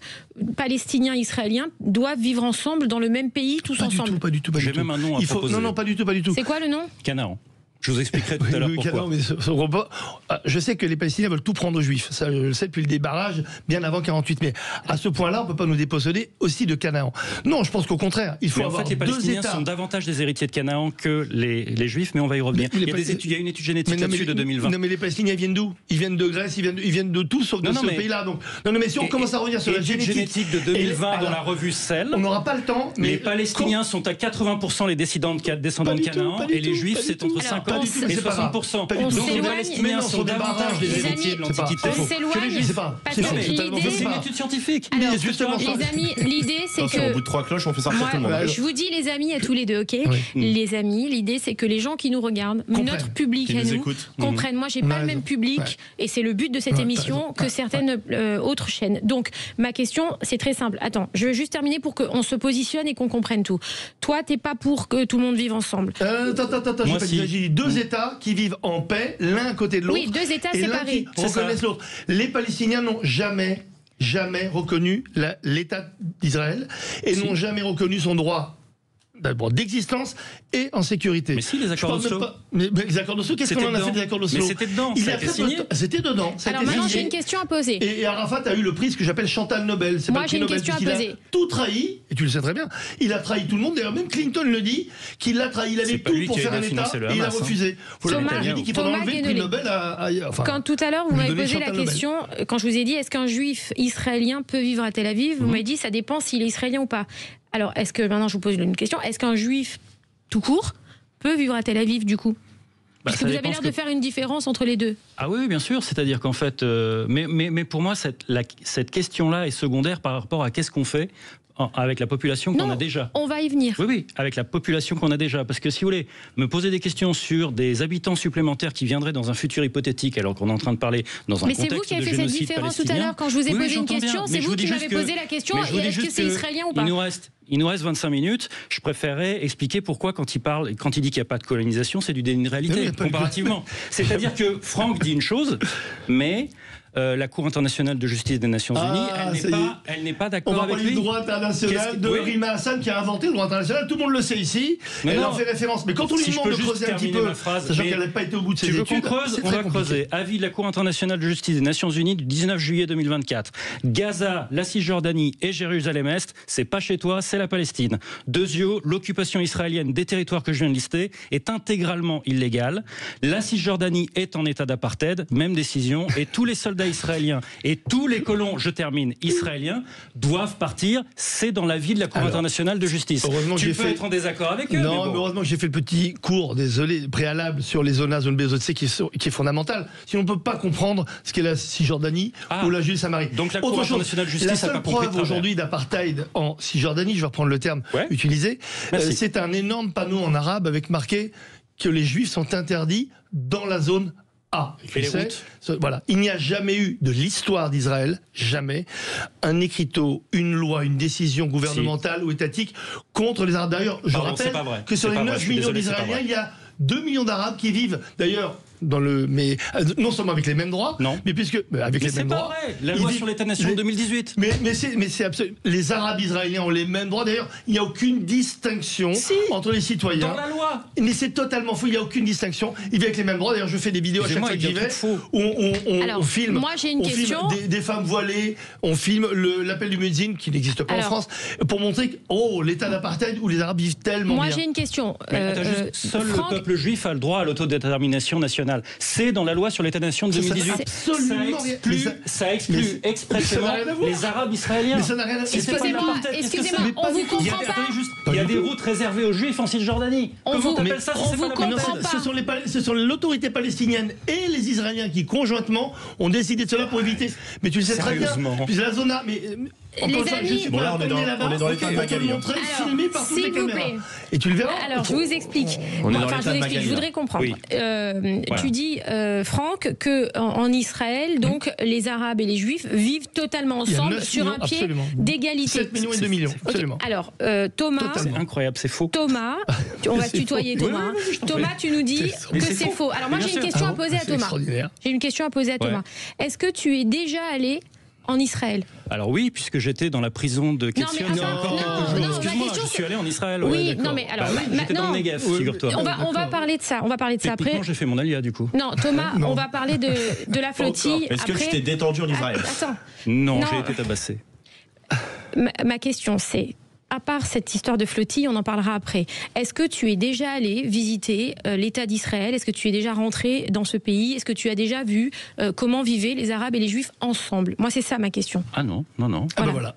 Palestiniens et Israéliens doivent vivre ensemble dans le même pays, tous ensemble ? Pas du tout. J'ai même un nom à proposer. Non, pas du tout. C'est quoi le nom ? Canaan. Je vous expliquerai tout à l'heure pourquoi. Je sais que les Palestiniens veulent tout prendre aux Juifs. Ça, je le sais depuis le débarrage, bien avant 48. Mais à ce point-là, on ne peut pas nous déposséder aussi de Canaan. Non, je pense qu'au contraire, il faut avoir deux États. Les Palestiniens sont davantage des héritiers de Canaan que les Juifs, mais on va y revenir. Il y a une étude génétique là-dessus de 2020. Non, mais les Palestiniens, ils viennent d'où ? Ils viennent de Grèce, ils viennent de tout sauf de ce pays-là. Donc, mais si on commence à revenir sur la génétique de 2020 dans la revue Cell, on n'aura pas le temps. Les Palestiniens sont à 80% les descendants de Canaan, et les Juifs, c'est entre 50 et 60%. Donc les Palestiniens sont davantage des héritiers de l'Antiquité que les Juifs. C'est une étude scientifique. Alors, les amis, l'idée c'est que... Au bout de 3 cloches, on fait sortir tout le monde. Je vous dis les amis à tous les deux, ok ? Les amis, l'idée c'est que les gens qui nous regardent, notre public à nous, comprennent. Moi, j'ai pas le même public, et c'est le but de cette émission, que certaines autres chaînes. Donc, ma question, c'est très simple. Attends, je vais juste terminer pour qu'on se positionne et qu'on comprenne tout. Toi, t'es pas pour que tout le monde vive ensemble ? Attends, j'ai dit 2 États qui vivent en paix, l'un à côté de l'autre. Oui, 2 États et séparés. Qui reconnaissent l'autre. Les Palestiniens n'ont jamais reconnu l'État d'Israël et n'ont jamais reconnu son droit d'abord d'existence et en sécurité. Mais si, les accords d'Oslo. Mais les accords d'Oslo, qu'est-ce qu'on en a fait des accords d'Oslo ? Mais c'était dedans, ça a été signé. C'était dedans. Alors maintenant, j'ai une question à poser. Et Arafat a eu le prix, ce que j'appelle Chantal Nobel. Moi, j'ai une question à poser. Il a tout trahi, et tu le sais très bien. Il a trahi tout le monde. D'ailleurs, même Clinton le dit, qu'il l'a trahi. Il avait tout pour faire un État, et il a refusé. J'ai dit qu'il faut enlever le prix Nobel quand tout à l'heure, vous m'avez posé la question, quand je vous ai dit, est-ce qu'un juif israélien peut vivre à Tel Aviv ? Vous m'avez dit, ça dépend s'il est israélien ou pas. Alors, est-ce que, maintenant je vous pose une question, est-ce qu'un juif tout court peut vivre à Tel Aviv du coup ? Parce que vous avez l'air de faire une différence entre les deux. Ah oui, bien sûr, c'est-à-dire qu'en fait, mais pour moi, cette question-là est secondaire par rapport à qu'est-ce qu'on fait avec la population qu'on a déjà. On va y venir. Oui, avec la population qu'on a déjà. Parce que si vous voulez me poser des questions sur des habitants supplémentaires qui viendraient dans un futur hypothétique, alors qu'on est en train de parler dans un contexte de génocide palestinien. Mais c'est vous qui avez fait cette différence tout à l'heure quand je vous ai posé une question. C'est vous qui m'avez posé la question. Est-ce que c'est israélien ou pas ? Il nous reste 25 minutes. Je préférerais expliquer pourquoi, quand il dit qu'il n'y a pas de colonisation, c'est du déni de réalité, comparativement. C'est-à-dire que Franck dit une chose, mais la Cour internationale de justice des Nations Unies, elle n'est pas d'accord avec lui. On va parler du droit international de Rima Hassan qui a inventé le droit international. Tout le monde le sait ici. Elle en fait référence. Mais quand on lui demande de creuser un petit peu, sachant qu'elle n'a pas été au bout de ses études, tu veux qu'on creuse ? On va creuser. Avis de la Cour internationale de justice des Nations Unies du 19 juillet 2024. Gaza, la Cisjordanie et Jérusalem-Est, c'est pas chez toi, c'est la Palestine. Deuxièmement, l'occupation israélienne des territoires que je viens de lister est intégralement illégale. La Cisjordanie est en état d'apartheid, même décision, et tous les soldats israéliens et tous les colons, je termine, israéliens, doivent partir. C'est dans l'avis de la Cour internationale de justice. Tu peux être en désaccord avec eux. Non, mais heureusement que j'ai fait le petit cours, préalable sur les zones A, zone B, zone C, qui est fondamental. Sinon, on ne peut pas comprendre ce qu'est la Cisjordanie ou la Judée-Samarie. Donc la Cour internationale de justice la seule preuve aujourd'hui d'apartheid en Cisjordanie, je vais reprendre le terme utilisé, c'est un énorme panneau en arabe avec marqué que les Juifs sont interdits dans la zone A. Voilà. Il n'y a jamais eu de l'histoire d'Israël, jamais, un écriteau, une loi, une décision gouvernementale ou étatique contre les Arabes. D'ailleurs, je rappelle que sur les 9 millions d'Israéliens, il y a 2 millions d'Arabes qui vivent, d'ailleurs, mais non seulement avec les mêmes droits, mais puisque avec les mêmes droits. C'est pas vrai. La loi sur l'État-nation de 2018. Mais c'est absolument. Les Arabes israéliens ont les mêmes droits. D'ailleurs, il n'y a aucune distinction entre les citoyens. Dans la loi. Mais c'est totalement faux. Il n'y a aucune distinction. Ils vivent avec les mêmes droits. D'ailleurs, je fais des vidéos à chaque fois que j'y vais où on filme. Moi, j'ai une question. Des femmes voilées. On filme l'appel du muezzin qui n'existe pas en France pour montrer que l'état d'apartheid où les Arabes vivent tellement bien. Moi, j'ai une question. Seul le peuple juif a le droit à l'autodétermination nationale. C'est dans la loi sur l'État-nation de 2018. Absolument. Ça exclut expressément les Arabes israéliens. Mais ça n'a rien à voir. Excusez-moi, on vous comprend pas. Il y a des routes réservées aux Juifs en Cisjordanie. Comment t'appelles ça? On vous comprend pas. Ce sont l'autorité palestinienne et les Israéliens qui conjointement ont décidé de cela pour éviter. Mais tu le sais très bien. Puis la zona. Les amis, je suis pas là-bas. On est dans l'état de Magali. Filmé par toutes les caméras. Et tu le verras. Alors, je vous explique. Je voudrais comprendre. Tu dis, Franck, qu'en Israël, donc, les Arabes et les Juifs vivent totalement ensemble sur un pied d'égalité. 7 millions et 2 millions, absolument. Alors, Thomas... C'est incroyable, c'est faux. Thomas, on va se tutoyer Thomas. Thomas, tu nous dis que c'est faux. Alors moi, j'ai une question à poser à Thomas. J'ai une question à poser à Thomas. Est-ce que tu es déjà allé en Israël? Alors oui, puisque j'étais dans la prison de Ketzion il y a encore quelques jours. Excuse-moi, je suis allé en Israël. Oui, non mais alors j'étais dans le Negev, figure-toi. On va parler de ça. On va parler de ça après. J'ai fait mon alia du coup. Non, Thomas, on va parler de la flottille. Est-ce que tu t'es détendu en Israël? Attends. Non, j'ai été tabassé. Ma question c'est, à part cette histoire de flottille, on en parlera après. Est-ce que tu es déjà allé visiter l'État d'Israël? Est-ce que tu es déjà rentré dans ce pays? Est-ce que tu as déjà vu comment vivaient les Arabes et les Juifs ensemble? Moi, c'est ça ma question. Ah non. Voilà.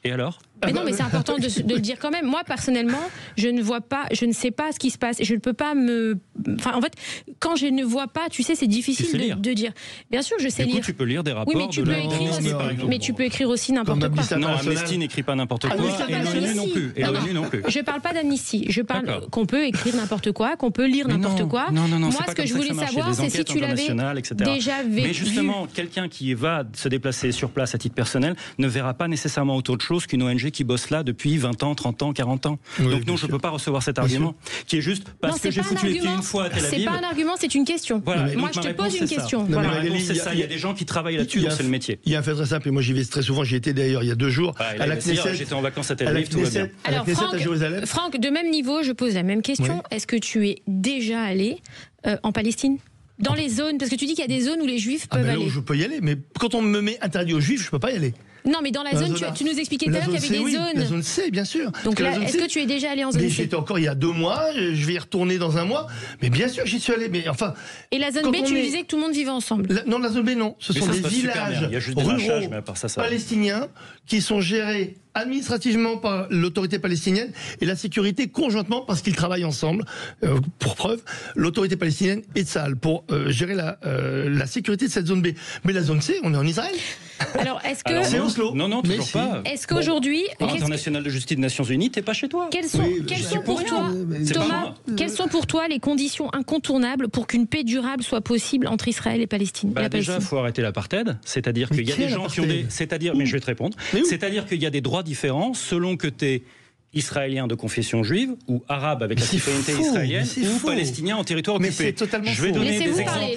Et alors? Mais non, mais c'est important de le dire quand même. Moi, personnellement, je ne sais pas ce qui se passe. Je ne peux pas Enfin, en fait, quand je ne vois pas, tu sais, c'est difficile de dire. Bien sûr, je sais lire. Tu peux lire des rapports mais tu peux écrire aussi n'importe quoi. Non, Amnesty n'écrit pas n'importe quoi. Et l'ONU non plus. Je parle pas d'amnistie. Je parle qu'on peut écrire n'importe quoi, qu'on peut lire n'importe quoi. Non. Moi, ce que je voulais savoir, c'est si tu l'avais déjà vu. Mais justement, quelqu'un qui va se déplacer sur place à titre personnel ne verra pas nécessairement autre chose qu'une ONG qui bosse là depuis 20 ans, 30 ans, 40 ans. Donc non, je ne peux pas recevoir cet argument qui est juste parce que j'ai foutu les pieds une fois à Tel Aviv. C'est pas un argument, c'est une question. Voilà. Moi, je te pose une question. Ma réponse, c'est ça. Il y a des gens qui travaillent là-dessus, donc c'est le métier. Il y a un fait très simple, et moi j'y vais très souvent, j'y étais d'ailleurs il y a 2 jours. À la Knesset. J'étais en vacances à Tel Aviv, tout va bien. Alors Franck, de même niveau, je pose la même question. Est-ce que tu es déjà allé en Palestine? Dans les zones, parce que tu dis qu'il y a des zones où les Juifs peuvent aller. Je peux y aller, mais quand on me met interdit aux Juifs, je peux pas y aller. Non, mais dans la zone, tu nous expliquais tout à l'heure qu'il y avait des zones. La zone C, bien sûr. Donc là, est-ce que tu es déjà allé en zone C? J'étais encore il y a 2 mois, je vais y retourner dans 1 mois, mais bien sûr j'y suis allé. Mais enfin. Et la zone B, tu me disais que tout le monde vivait ensemble. Non, la zone B, non. Ce sont des villages ruraux palestiniens qui sont gérés administrativement par l'autorité palestinienne et la sécurité conjointement parce qu'ils travaillent ensemble. Pour preuve, l'autorité palestinienne et Tsahal pour gérer la sécurité de cette zone B. Mais la zone C, on est en Israël. Alors, est-ce que... C'est Oslo. Non, toujours pas. Est-ce qu'aujourd'hui... International de justice des Nations Unies, t'es pas chez toi. Quelles sont pour toi, Thomas, quelles sont pour toi les conditions incontournables pour qu'une paix durable soit possible entre Israël et Palestine? Déjà, il faut arrêter l'apartheid. C'est-à-dire qu'il y a des gens qui ont des... Mais je vais te répondre. C'est-à-dire qu'il y a des droits différents selon que tu es israélien de confession juive ou arabe avec la citoyenneté israélienne ou palestinien en territoire occupé. Mais c'est totalement faux.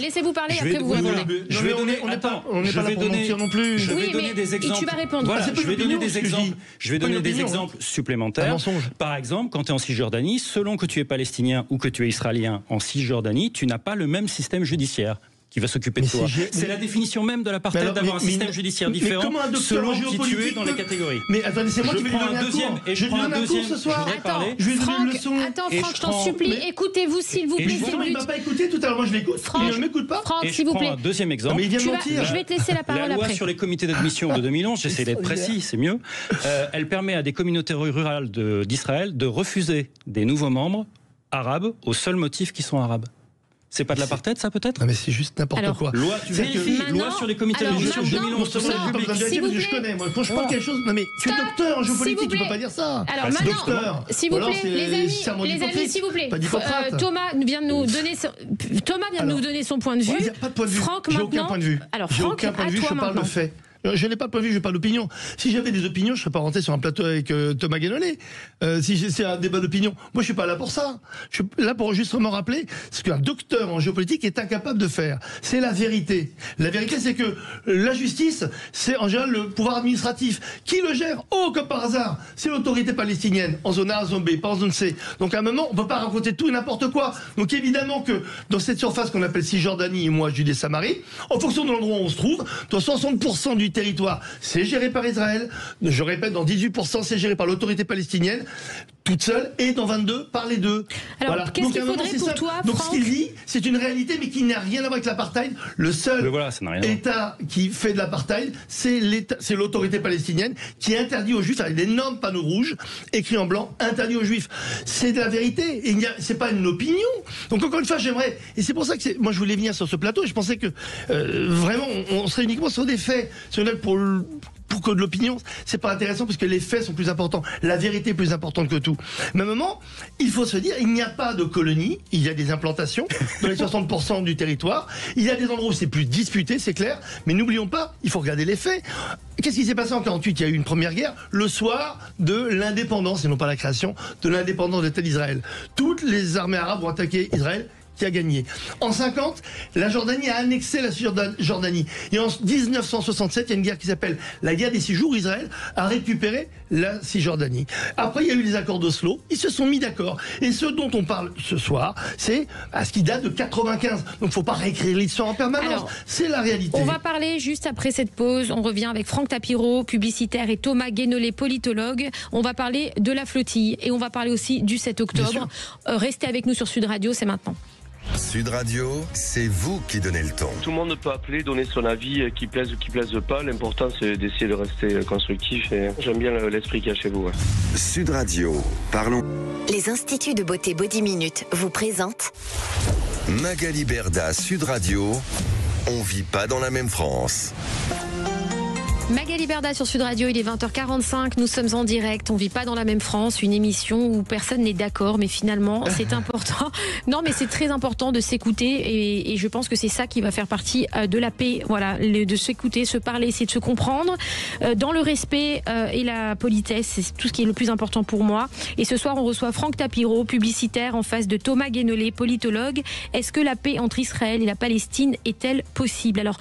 Laissez-vous parler, après vous répondez. Je vais donner... On n'est pas là pour mentir non plus. Je vais donner des exemples. Et tu vas répondre. Voilà, je vais donner des exemples supplémentaires. Par exemple, quand tu es en Cisjordanie, selon que tu es palestinien ou que tu es israélien en Cisjordanie, tu n'as pas le même système judiciaire qui va s'occuper de toi. C'est la définition même de l'apartheid d'avoir un système judiciaire différent selon qui tu es dans les catégories. Mais attendez, c'est moi qui vais lui donner un cours. Je prends un deuxième ce soir. Je vais donner une leçon. Attends, Franck, je t'en supplie, écoutez-vous s'il vous plaît. Il m'a pas écouté tout à l'heure, moi je l'écoute. Il ne m'écoute pas. Franck, s'il vous plaît. Un deuxième exemple. Mais il vient de mentir. Je vais te laisser la parole après. La loi sur les comités d'admission de 2011, j'essaie d'être précis, c'est mieux. Elle permet à des communautés rurales d'Israël de refuser des nouveaux membres arabes au seul motif qu'ils sont arabes. C'est pas de l'apartheid, ça, peut-être? Non, mais c'est juste n'importe quoi. Loi, tu vérifies, loi sur les comités d'admission de 2011. Je connais, moi. Quand je parle quelque chose... Non, mais tu es docteur en géopolitique, tu peux pas dire ça. Alors maintenant, s'il vous plaît, les amis, s'il vous plaît. Thomas vient de nous donner son point de vue. Il n'y a pas de point de vue. Franck, maintenant... J'ai aucun point de vue. Alors, Franck, à toi maintenant. Je parle de fait. Je n'ai pas de point de vue, je n'ai pas d'opinion. Si j'avais des opinions, je ne serais pas rentré sur un plateau avec Thomas Guénolé. Si c'est un débat d'opinion, moi je ne suis pas là pour ça. Je suis là pour justement rappeler ce qu'un docteur en géopolitique est incapable de faire. C'est la vérité. La vérité, c'est que la justice, c'est en général le pouvoir administratif. Qui le gère? Oh, comme par hasard, c'est l'autorité palestinienne, en zone A, en zone B, pas en zone C. Donc à un moment, on ne peut pas raconter tout et n'importe quoi. Donc évidemment que dans cette surface qu'on appelle Cisjordanie et moi Judée-Samarie, en fonction de l'endroit où on se trouve, dans 60% du territoire, c'est géré par Israël. Je répète, dans 18%, c'est géré par l'autorité palestinienne, toute seule, et dans 22, par les deux. Alors, voilà. qu'est-ce qu'il faudrait pour toi, Donc Franck ? ce qu'il dit, c'est une réalité, mais qui n'a rien à voir avec l'apartheid. Le seul ça n'a rien à voir. État qui fait de l'apartheid, c'est l'autorité palestinienne qui interdit aux Juifs, avec d'énormes panneaux rouges, écrits en blanc, interdit aux Juifs. C'est de la vérité, et c'est pas une opinion. Donc encore une fois, j'aimerais, et c'est pour ça que moi je voulais venir sur ce plateau, et je pensais que vraiment, on serait uniquement sur des faits, sur pour que de l'opinion, c'est pas intéressant parce que les faits sont plus importants. La vérité est plus importante que tout. Mais à un moment, il faut se dire, il n'y a pas de colonie, il y a des implantations dans les 60% du territoire. Il y a des endroits où c'est plus disputé, c'est clair. Mais n'oublions pas, il faut regarder les faits. Qu'est-ce qui s'est passé en 48 ? Il y a eu une première guerre le soir de l'indépendance, et non pas la création, de l'indépendance de l'État d'Israël. Toutes les armées arabes ont attaqué Israël, qui a gagné. En 50, la Jordanie a annexé la Jordanie. Et en 1967, il y a une guerre qui s'appelle la guerre des 6 jours. Israël a récupéré la Cisjordanie. Après, il y a eu les accords d'Oslo. Ils se sont mis d'accord. Et ce dont on parle ce soir, c'est ce qui date de 95. Donc, il ne faut pas réécrire l'histoire en permanence. Alors, c'est la réalité. On va parler juste après cette pause. On revient avec Franck Tapiro, publicitaire, et Thomas Guénolé, politologue. On va parler de la flottille et on va parler aussi du 7 octobre. Restez avec nous sur Sud Radio, c'est maintenant. Sud Radio, c'est vous qui donnez le ton. Tout le monde peut appeler, donner son avis, qui plaise ou qui plaise pas. L'important, c'est d'essayer de rester constructif. Et j'aime bien l'esprit qu'il y a chez vous. Sud Radio, parlons. Les instituts de beauté Body Minute vous présentent Magali Berda, Sud Radio. On vit pas dans la même France. Magali Berda sur Sud Radio, il est 20h45, nous sommes en direct, on vit pas dans la même France, une émission où personne n'est d'accord, mais finalement c'est important. Non mais c'est très important de s'écouter et je pense que c'est ça qui va faire partie de la paix, voilà, de s'écouter, se parler, essayer de se comprendre, dans le respect et la politesse, c'est tout ce qui est le plus important pour moi. Et ce soir on reçoit Franck Tapiro, publicitaire, en face de Thomas Guénolé, politologue. Est-ce que la paix entre Israël et la Palestine est-elle possible ? Alors,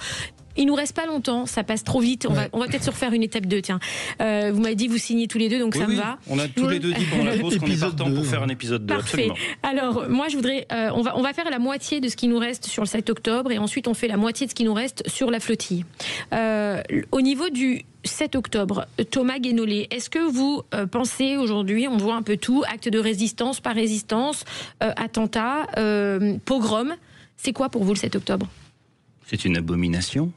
il nous reste pas longtemps, ça passe trop vite. On va peut-être se refaire une étape 2. Tiens, vous m'avez dit vous signez tous les deux, donc ça me va. On a tous les deux dit pendant la pause qu'on est partant pour faire un épisode 2. Parfait. Absolument. Alors moi je voudrais, on va faire la moitié de ce qui nous reste sur le 7 octobre et ensuite on fait la moitié de ce qui nous reste sur la flottille. Au niveau du 7 octobre, Thomas Guénolé, est-ce que vous pensez aujourd'hui, on voit un peu tout, acte de résistance, pas résistance, attentat, pogrom, c'est quoi pour vous le 7 octobre ? C'est une abomination.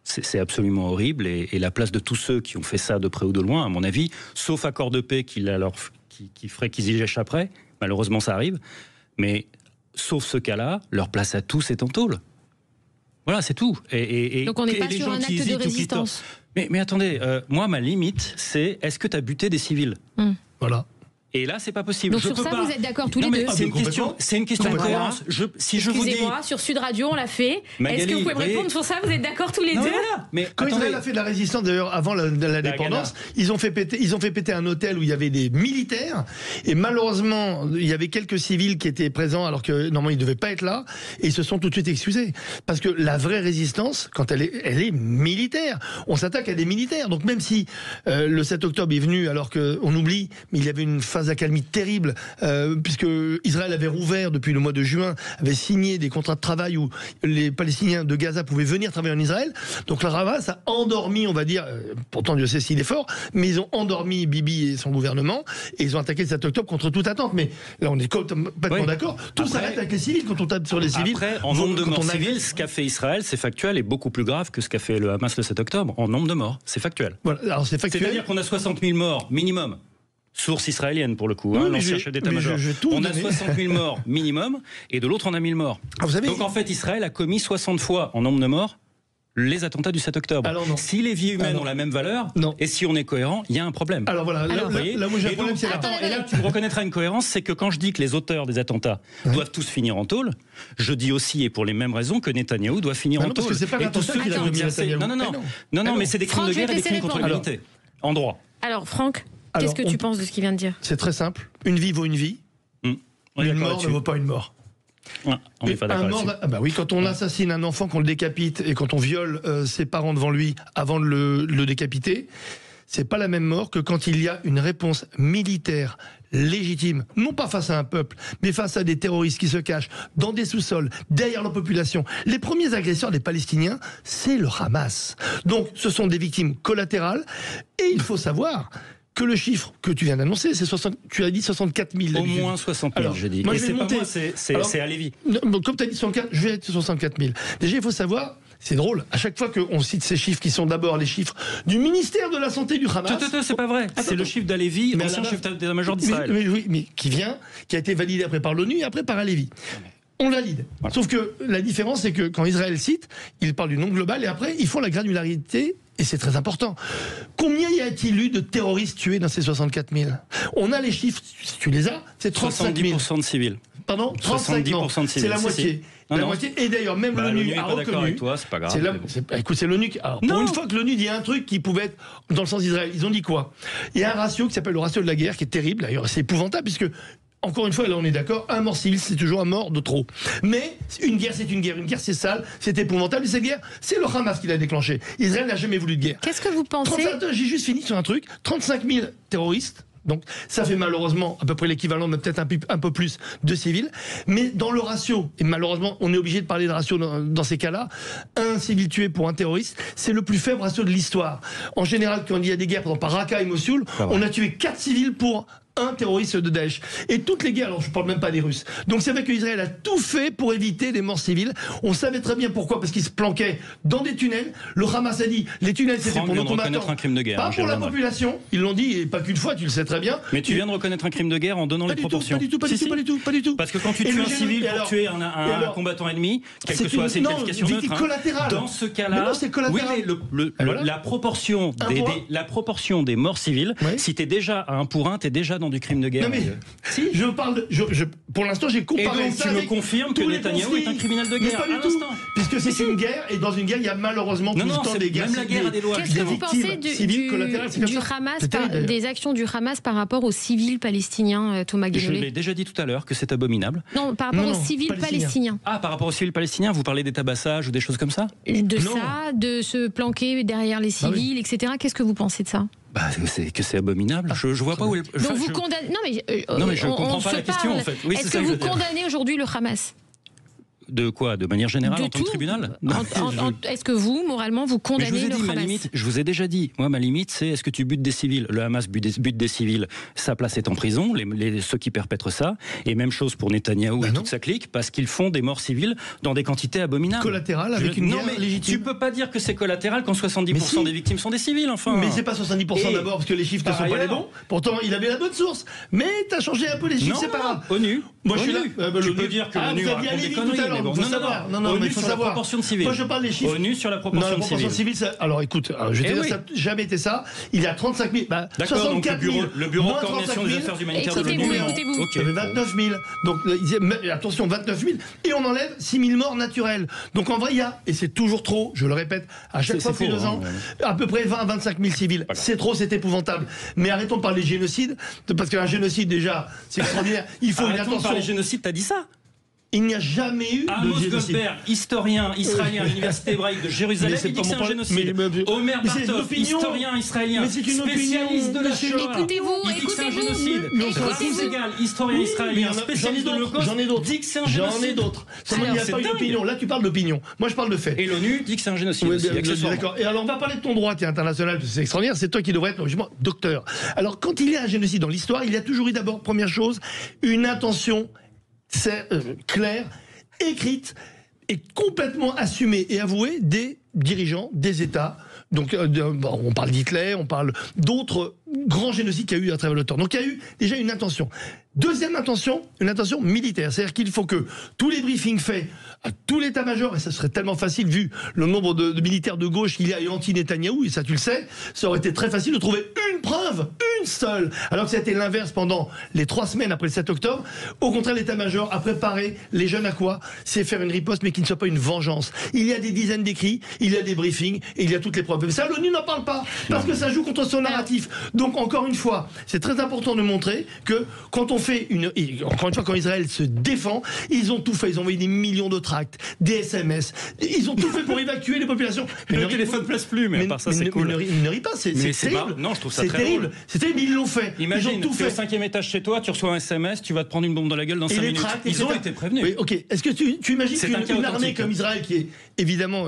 C'est absolument horrible et la place de tous ceux qui ont fait ça de près ou de loin, à mon avis, sauf accord de paix qui ferait qu'ils y échapperaient, malheureusement ça arrive, mais sauf ce cas-là, leur place à tous est en tôle. Voilà, c'est tout. Donc on n'est pas sur un acte de résistance. Mais attendez, moi ma limite, c'est est-ce que tu as buté des civils ? Voilà. Et là, c'est pas possible. Donc sur ça, vous êtes d'accord tous les deux ? C'est une question de cohérence. Excusez-moi, sur Sud Radio, on l'a fait. Magali, est-ce que vous pouvez me répondre sur ça ? Vous êtes d'accord tous les deux ? Voilà. Mais quand Israël a fait de la résistance, d'ailleurs, avant l'indépendance, ils ont fait péter un hôtel où il y avait des militaires. Et malheureusement, il y avait quelques civils qui étaient présents alors que normalement ils ne devaient pas être là. Et ils se sont tout de suite excusés. Parce que la vraie résistance, quand elle est militaire. On s'attaque à des militaires. Donc même si le 7 octobre est venu alors qu'on oublie, mais il y avait une phase d'accalmie terrible, puisque Israël avait rouvert depuis le mois de juin, avait signé des contrats de travail où les Palestiniens de Gaza pouvaient venir travailler en Israël. Donc le Hamas a endormi, on va dire, pourtant Dieu sait s'il est fort, mais ils ont endormi Bibi et son gouvernement, et ils ont attaqué le 7 octobre contre toute attente. Mais là, on est complètement d'accord. Tout s'arrête avec les civils quand on tape sur les civils. Après, en nombre de morts civils, ce qu'a fait Israël, c'est factuel et beaucoup plus grave que ce qu'a fait le Hamas le 7 octobre. En nombre de morts, c'est factuel. Voilà, alors c'est factuel. C'est-à-dire qu'on a 60 000 morts minimum. Source israélienne pour le coup, l'ancien chef d'état-major. On a 60 000 morts minimum, et de l'autre on a 1000 morts. Ah, vous savez, donc en fait Israël a commis 60 fois en nombre de morts les attentats du 7 octobre. Alors non. Si les vies humaines ont la même valeur, et si on est cohérent, il y a un problème. Alors voilà, là où j'ai un problème, c'est là. Et là, tu me reconnaîtras une cohérence, c'est que quand je dis que les auteurs des attentats doivent tous finir en tôle, je dis aussi, et pour les mêmes raisons, que Netanyahou doit finir en tôle. Parce que c'est pas l'attentat qui a commis Netanyahou. Non, mais c'est des crimes de guerre et des crimes contre l'humanité. En droit. Alors, Franck, qu'est-ce que tu penses de ce qu'il vient de dire? C'est très simple. Une vie vaut une vie. Une mort ne vaut pas une mort. Ouais, on n'est pas d'accord là-dessus. Bah oui, quand on assassine un enfant, qu'on le décapite, et quand on viole ses parents devant lui avant de le décapiter, c'est pas la même mort que quand il y a une réponse militaire légitime, non pas face à un peuple, mais face à des terroristes qui se cachent dans des sous-sols, derrière la population. Les premiers agresseurs des Palestiniens, c'est le Hamas. Donc, ce sont des victimes collatérales, et il faut savoir que le chiffre que tu viens d'annoncer, c'est tu as dit 64 000. Au moins 60 000, j'ai dit. Moi, et je vais c'est pas monter. moi, c'est à Lévis. Comme tu as dit 64, je vais être 64 000. Déjà, il faut savoir, c'est drôle, à chaque fois qu'on cite ces chiffres, qui sont d'abord les chiffres du ministère de la Santé du Hamas. C'est pas vrai. C'est le chiffre d'Alevi, ancien chef d'état-major d'Israël. Mais qui a été validé après par l'ONU et après par Alevi. On valide. Voilà. Sauf que la différence, c'est que quand Israël cite, il parle du nombre global et après, ils font la granularité. Et c'est très important. Combien y a-t-il eu de terroristes tués dans ces 64 000 ? On a les chiffres, si tu les as, c'est 35 000. 70% de civils. Pardon ? 70% de civils. C'est la moitié. Non, la moitié. Et d'ailleurs, même l'ONU a reconnu. Avec toi, c'est pas grave. Écoute, c'est l'ONU. Alors, pour une fois que l'ONU dit un truc qui pouvait être dans le sens d'Israël, ils ont dit quoi ? Il y a un ratio qui s'appelle le ratio de la guerre, qui est terrible. D'ailleurs, c'est épouvantable, puisque encore une fois, là on est d'accord, un mort civil c'est toujours un mort de trop. Mais une guerre c'est une guerre c'est sale, c'est épouvantable, et cette guerre c'est le Hamas qui l'a déclenchée. Israël n'a jamais voulu de guerre. Qu'est-ce que vous pensez ? J'ai juste fini sur un truc, 35 000 terroristes, donc ça fait malheureusement à peu près l'équivalent, mais peut-être un peu plus de civils, mais dans le ratio, et malheureusement on est obligé de parler de ratio dans ces cas-là, un civil tué pour un terroriste, c'est le plus faible ratio de l'histoire. En général, quand il y a des guerres, par exemple par Raqqa et Mossoul, on a tué 4 civils pour un terroriste de Daesh. Et toutes les guerres, alors je ne parle même pas des Russes. Donc c'est vrai qu'Israël a tout fait pour éviter des morts civiles. On savait très bien pourquoi, parce qu'ils se planquaient dans des tunnels. Le Hamas a dit, les tunnels c'était pour nos combattants, un crime de guerre, pas pour la population. Ils l'ont dit, et pas qu'une fois, tu le sais très bien. Mais tu viens de reconnaître un crime de guerre en donnant les proportions. Pas du tout. Parce que quand tu tues un civil pour tuer un combattant ennemi, quelle que soit ses qualifications neutres, dans ce cas-là, oui, la proportion des morts civiles, si t'es déjà à 1 pour 1, t'es déjà dans du crime de guerre. Si, je parle. Pour l'instant, j'ai comparé. Et donc, tu me confirmes que Netanyahou est un criminel de guerre. Pas du tout. Puisque c'est une guerre, et dans une guerre, il y a malheureusement tout le temps des guerres. Même la guerre a des lois. Qu'est-ce que vous pensez du Hamas, des actions du Hamas par rapport aux civils palestiniens, Thomas Guénolé ? Je l'ai déjà dit tout à l'heure que c'est abominable. Non, par rapport aux civils palestiniens. Ah, par rapport aux civils palestiniens, vous parlez des tabassages ou des choses comme ça ? De se planquer derrière les civils, etc. Qu'est-ce que vous pensez de ça ? C'est abominable. Je vois pas où. Donc vous condamnez. Non mais je comprends pas la question en fait. Oui, est-ce que vous condamnez aujourd'hui le Hamas ? De quoi ? De manière générale, en tant que tribunal ? Est-ce que vous, moralement, vous condamnez le Hamas ? Je vous ai déjà dit, moi, ma limite, c'est est-ce que tu butes des civils ? Le Hamas bute des civils, sa place est en prison, ceux qui perpètrent ça. Et même chose pour Netanyahou et toute sa clique, parce qu'ils font des morts civiles dans des quantités abominables. Collatéral avec une guerre légitime. Tu peux pas dire que c'est collatéral quand 70% des victimes sont des civils, enfin. Mais c'est pas 70% d'abord, parce que les chiffres ne sont pas les bons. Pourtant, il avait la bonne source. Mais t'as changé un peu les chiffres, c'est pas grave. ONU. Moi, je suis là. Tu peux dire que l'ONU raconte des conneries. Non, mais il faut savoir. Proportion de civils. Moi, je parle des chiffres. ONU sur la proportion de civils. Alors, écoute, je vais te dire, ça n'a jamais été ça. Il y a 35 000. D'accord, 64 000. Le bureau de coordination des affaires humanitaires de l'ONU. Écoutez-vous. Il y avait 29 000. Donc, attention, 29 000. Et on enlève 6 000 morts naturelles. Donc, en vrai, il y a, et c'est toujours trop, je le répète, à chaque fois depuis 2 ans, à peu près 20 à 25 000 civils. C'est trop, c'est épouvantable. Mais arrêtons de parler de génocide, parce qu'un génocide, déjà, c'est extraordinaire. Il faut une attention. Parler de génocide, t'as dit ça ? Il n'y a jamais eu Amos de génocide. Goldberg, historien israélien à l'université hébraïque de Jérusalem, il dit que c'est un génocide. Omer Bartov, historien israélien, spécialiste de la Shoah, il dit que c'est un génocide. Rafi Segal, historien israélien, spécialiste de l'Holocauste, dit que c'est un génocide. J'en ai d'autres. Il n'y a pas eu d'opinion. Là, tu parles d'opinion. Moi, je parle de faits. Et l'ONU dit que c'est un génocide aussi, d'accord. Et alors, on va parler de ton droit international, parce que c'est extraordinaire. C'est toi qui devrais être, justement, docteur. Alors, quand il y a un génocide dans l'histoire, il y a toujours eu d'abord, première chose, une intention claire, écrite et complètement assumée et avouée des dirigeants des États Donc, on parle d'Hitler, on parle d'autres grands génocides qu'il y a eu à travers le temps. Donc, il y a eu déjà une intention. Deuxième intention, une intention militaire. C'est-à-dire qu'il faut que tous les briefings faits à tout l'état-major, et ça serait tellement facile vu le nombre de militaires de gauche qu'il y a eu anti-Netanyahou, et ça tu le sais, ça aurait été très facile de trouver une preuve, une seule. Alors que ça a été l'inverse pendant les 3 semaines après le 7 octobre. Au contraire, l'état-major a préparé les jeunes à quoi? C'est faire une riposte, mais qui ne soit pas une vengeance. Il y a des dizaines d'écrits, il y a des briefings, et il y a toutes les preuves. Mais ça, l'ONU n'en parle pas, parce que ça joue contre son narratif. Donc, encore une fois, c'est très important de montrer que quand on fait encore une fois, quand Israël se défend, ils ont tout fait. Ils ont envoyé des millions de tracts, des SMS. Ils ont tout fait pour évacuer les populations. Mais le téléphone ne place plus, mais à part ça, c'est cool. Ne rit pas, c'est terrible. Non, je trouve ça très terrible. drôle. C'est terrible, ils l'ont fait. Imagine, ils ont tout tu es fait. au 5e étage chez toi, tu reçois un SMS, tu vas te prendre une bombe dans la gueule dans 5 minutes. Tracts, ils ont été prévenus. Oui, ok. Est-ce que tu imagines qu'une armée comme Israël, qui est évidemment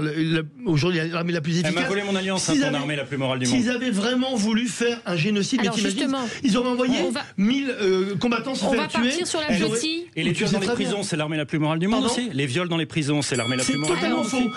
aujourd'hui l'armée la plus efficace... Elle m'a volé mon alliance, ton armée la plus morale du monde. S'ils avaient vraiment voulu faire un génocide, mais t'imagines, ils auraient envoyé 1000 combattants se faire tuer. Sur la flottille. Et les viols dans les prisons, c'est l'armée la plus morale du monde aussi. Les viols dans les prisons, c'est l'armée la plus morale du monde. C'est totalement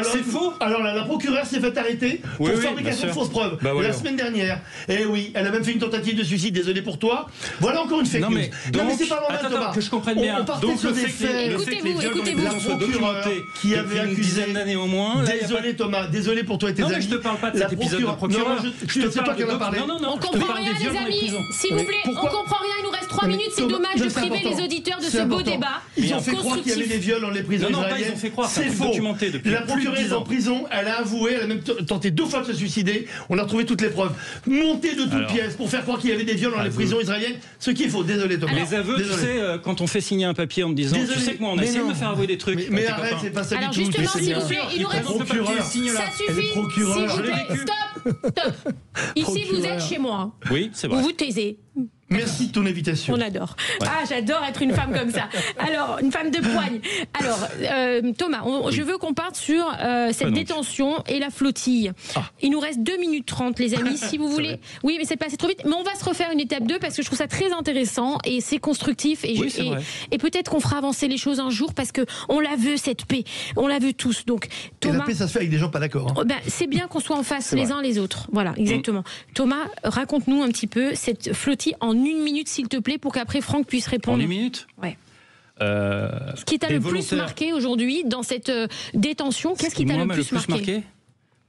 faux. C'est faux. Alors la procureure s'est fait arrêter pour fabrication de fausses preuves la semaine dernière. Et oui, elle a même fait une tentative de suicide. Désolé pour toi. Voilà encore une fake news. Non mais c'est pas normal, Thomas. Que je comprenne bien. Donc le fait que les viols dans les prisons soient documentés qui avait accusé une dizaine d'années au moins. Désolé Thomas, désolé pour toi et tes amis. Non mais je te parle pas de cet épisode de procureur. C'est toi qui en as parlé. On comprend rien les amis. S'il vous plaît, on comprend rien. Il nous reste 3 minutes. C'est dommage de priver les auditeurs de ce beau débat. Ils ont fait croire qu'il y avait des viols dans les prisons israéliennes. Ils ont fait croire, c'est faux. La procureure est en prison, elle a avoué, elle a même tenté 2 fois de se suicider. On a retrouvé toutes les preuves. Montées de toutes pièces pour faire croire qu'il y avait des viols dans les prisons israéliennes, ce qui est faux. Désolé Thomas. Les aveux, tu sais, quand on fait signer un papier en me disant, tu sais que moi on a essayé de me faire avouer des trucs. Mais arrête, c'est pas ça du tout. Alors justement, s'il vous plaît, il nous reste... Ça suffit, s'il vous plaît, stop. Ici vous êtes chez moi. Oui, c'est vrai. Vous vous taisez. Merci de ton invitation. On adore. Ouais. Ah, j'adore être une femme comme ça. Alors, une femme de poigne. Alors, Thomas, je veux qu'on parte sur cette détention et la flottille. Il nous reste 2 minutes 30, les amis, si vous voulez. Oui, mais c'est passé trop vite. Mais on va se refaire une étape 2 parce que je trouve ça très intéressant et c'est constructif. Et peut-être qu'on fera avancer les choses un jour parce qu'on la veut, cette paix. On la veut tous. Donc, Thomas, et la paix, ça se fait avec des gens pas d'accord. Hein. C'est bien qu'on soit en face les uns les autres. Voilà, exactement. Thomas, raconte-nous un petit peu cette flottille en 1 minute, s'il te plaît, pour qu'après Franck puisse répondre. En 1 minute ? Ouais. Ce qui t'a le plus marqué aujourd'hui dans cette détention, qu'est-ce qui t'a le plus marqué ?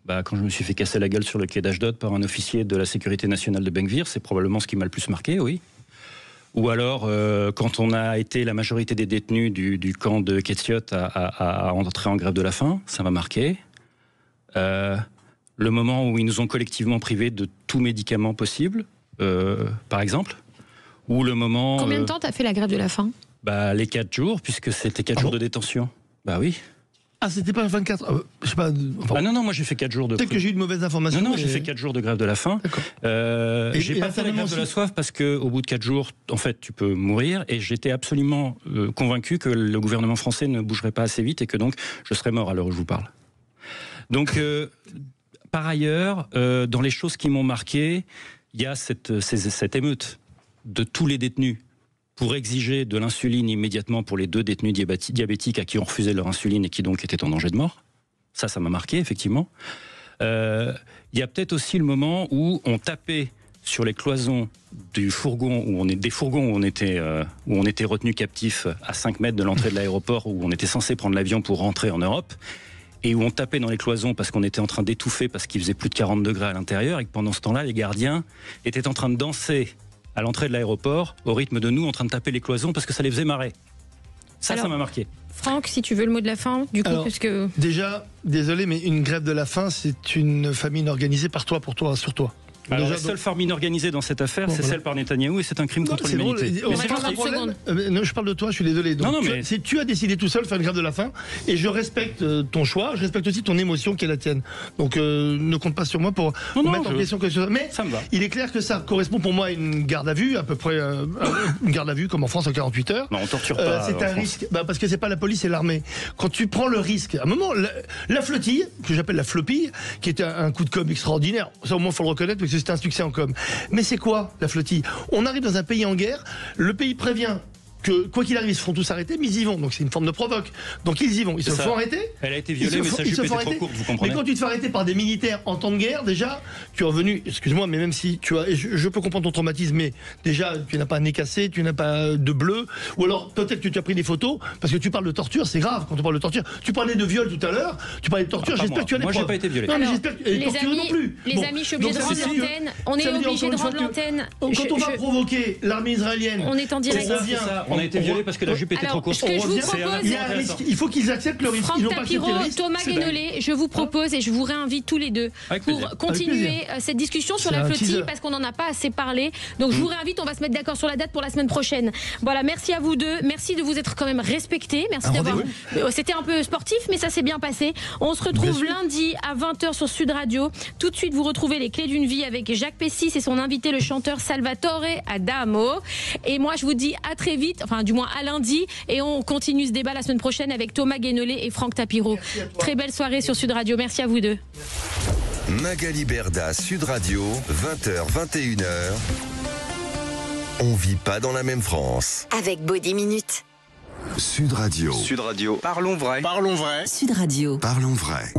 Quand je me suis fait casser la gueule sur le quai d'Ashdod par un officier de la sécurité nationale de Ben Gvir, c'est probablement ce qui m'a le plus marqué, oui. Ou alors, quand on a été la majorité des détenus du camp de Ketziot à entrer en grève de la faim, ça m'a marqué. Le moment où ils nous ont collectivement privés de tout médicament possible, par exemple. Ou le moment... Combien de temps t'as fait la grève de la faim ? Les 4 jours, puisque c'était 4 jours de détention. Bah oui. Ah, c'était pas 24... je sais pas... non, moi j'ai fait 4 jours de... Peut-être que j'ai eu de mauvaises informations. Non, j'ai fait 4 jours de grève de la faim. J'ai pas fait la grève de la soif parce qu'au bout de 4 jours, en fait, tu peux mourir. Et j'étais absolument convaincu que le gouvernement français ne bougerait pas assez vite et que donc je serais mort à l'heure où je vous parle. Donc, par ailleurs, dans les choses qui m'ont marqué, il y a cette émeute de tous les détenus pour exiger de l'insuline immédiatement pour les 2 détenus diabétiques à qui on refusait leur insuline et qui donc étaient en danger de mort. Ça m'a marqué, effectivement. Il y a peut-être aussi le moment où on tapait sur les cloisons du fourgon, des fourgons où on était retenus captifs à 5 mètres de l'entrée de l'aéroport où on était censé prendre l'avion pour rentrer en Europe. Et où on tapait dans les cloisons parce qu'on était en train d'étouffer parce qu'il faisait plus de 40 degrés à l'intérieur et que pendant ce temps-là, les gardiens étaient en train de danser à l'entrée de l'aéroport au rythme de nous, en train de taper les cloisons parce que ça les faisait marrer. Ça m'a marqué. Franck, si tu veux le mot de la fin, du coup, parce que... Déjà, désolé, mais une grève de la faim, c'est une famine organisée par toi, pour toi, sur toi. Alors la seule famine organisée dans cette affaire, c'est celle par Netanyahou et c'est un crime contre l'humanité. Non, je parle de toi, je suis désolé. Donc, mais... tu as décidé tout seul de faire une grève de la faim et je respecte ton choix, je respecte aussi ton émotion qui est la tienne. Donc ne compte pas sur moi pour mettre en question quelque chose. Mais ça me va. Il est clair que ça correspond pour moi à une garde à vue, à peu près une garde à vue comme en France en 48 heures. Non, on torture pas. C'est un risque, parce que c'est pas la police et l'armée. Quand tu prends le risque, à un moment, la flottille, que j'appelle la flopille, qui était un coup de com' extraordinaire, ça au moins faut le reconnaître parce que c'était un succès en com'. Mais c'est quoi la flottille ? On arrive dans un pays en guerre, le pays prévient que quoi qu'il arrive, ils se font tous arrêter, mais ils y vont. Donc c'est une forme de provoque. Donc ils y vont. Ils se font arrêter. Elle a été violée, mais sa jupe était trop courte, vous comprenez. Mais quand tu te fais arrêter par des militaires en temps de guerre, déjà, tu es revenu, excuse-moi, mais même si tu as, je peux comprendre ton traumatisme, mais déjà, tu n'as pas un nez cassé, tu n'as pas de bleu, ou alors peut-être que tu as pris des photos, parce que tu parles de torture, c'est grave quand on parle de torture. Tu parlais de viol tout à l'heure, tu parlais de torture, j'espère que tu as des preuves. Moi, j'ai pas été violé. Non, mais j'espère que les torturé amis, non plus. Les amis, je suis obligée de rendre l'antenne. On est obligé de rendre l'antenne. Quand on va provoquer l'armée israélienne, on est en direct. On a été violé parce que la jupe était trop courte. Ce que je vous propose, il y a un risque. Il faut qu'ils acceptent le risque. Franck Tapiro, Thomas Guénolé, je vous propose et je vous réinvite tous les deux pour continuer cette discussion sur la flottille parce qu'on n'en a pas assez parlé. Donc je vous réinvite, on va se mettre d'accord sur la date pour la semaine prochaine. Voilà, merci à vous deux. Merci de vous être quand même respectés. Merci d'avoir. C'était un peu sportif, mais ça s'est bien passé. On se retrouve lundi à 20h sur Sud Radio. Tout de suite, vous retrouvez les clés d'une vie avec Jacques Pessis et son invité, le chanteur Salvatore Adamo. Et moi, je vous dis à très vite, enfin du moins à lundi, et on continue ce débat la semaine prochaine avec Thomas Guénolé et Franck Tapiro. Très belle soirée sur Sud Radio. Merci à vous deux. Magali Berda, Sud Radio, 20h, 21h. On vit pas dans la même France. Avec Body Minute. Sud Radio. Sud Radio. Parlons vrai. Sud Radio. Parlons vrai.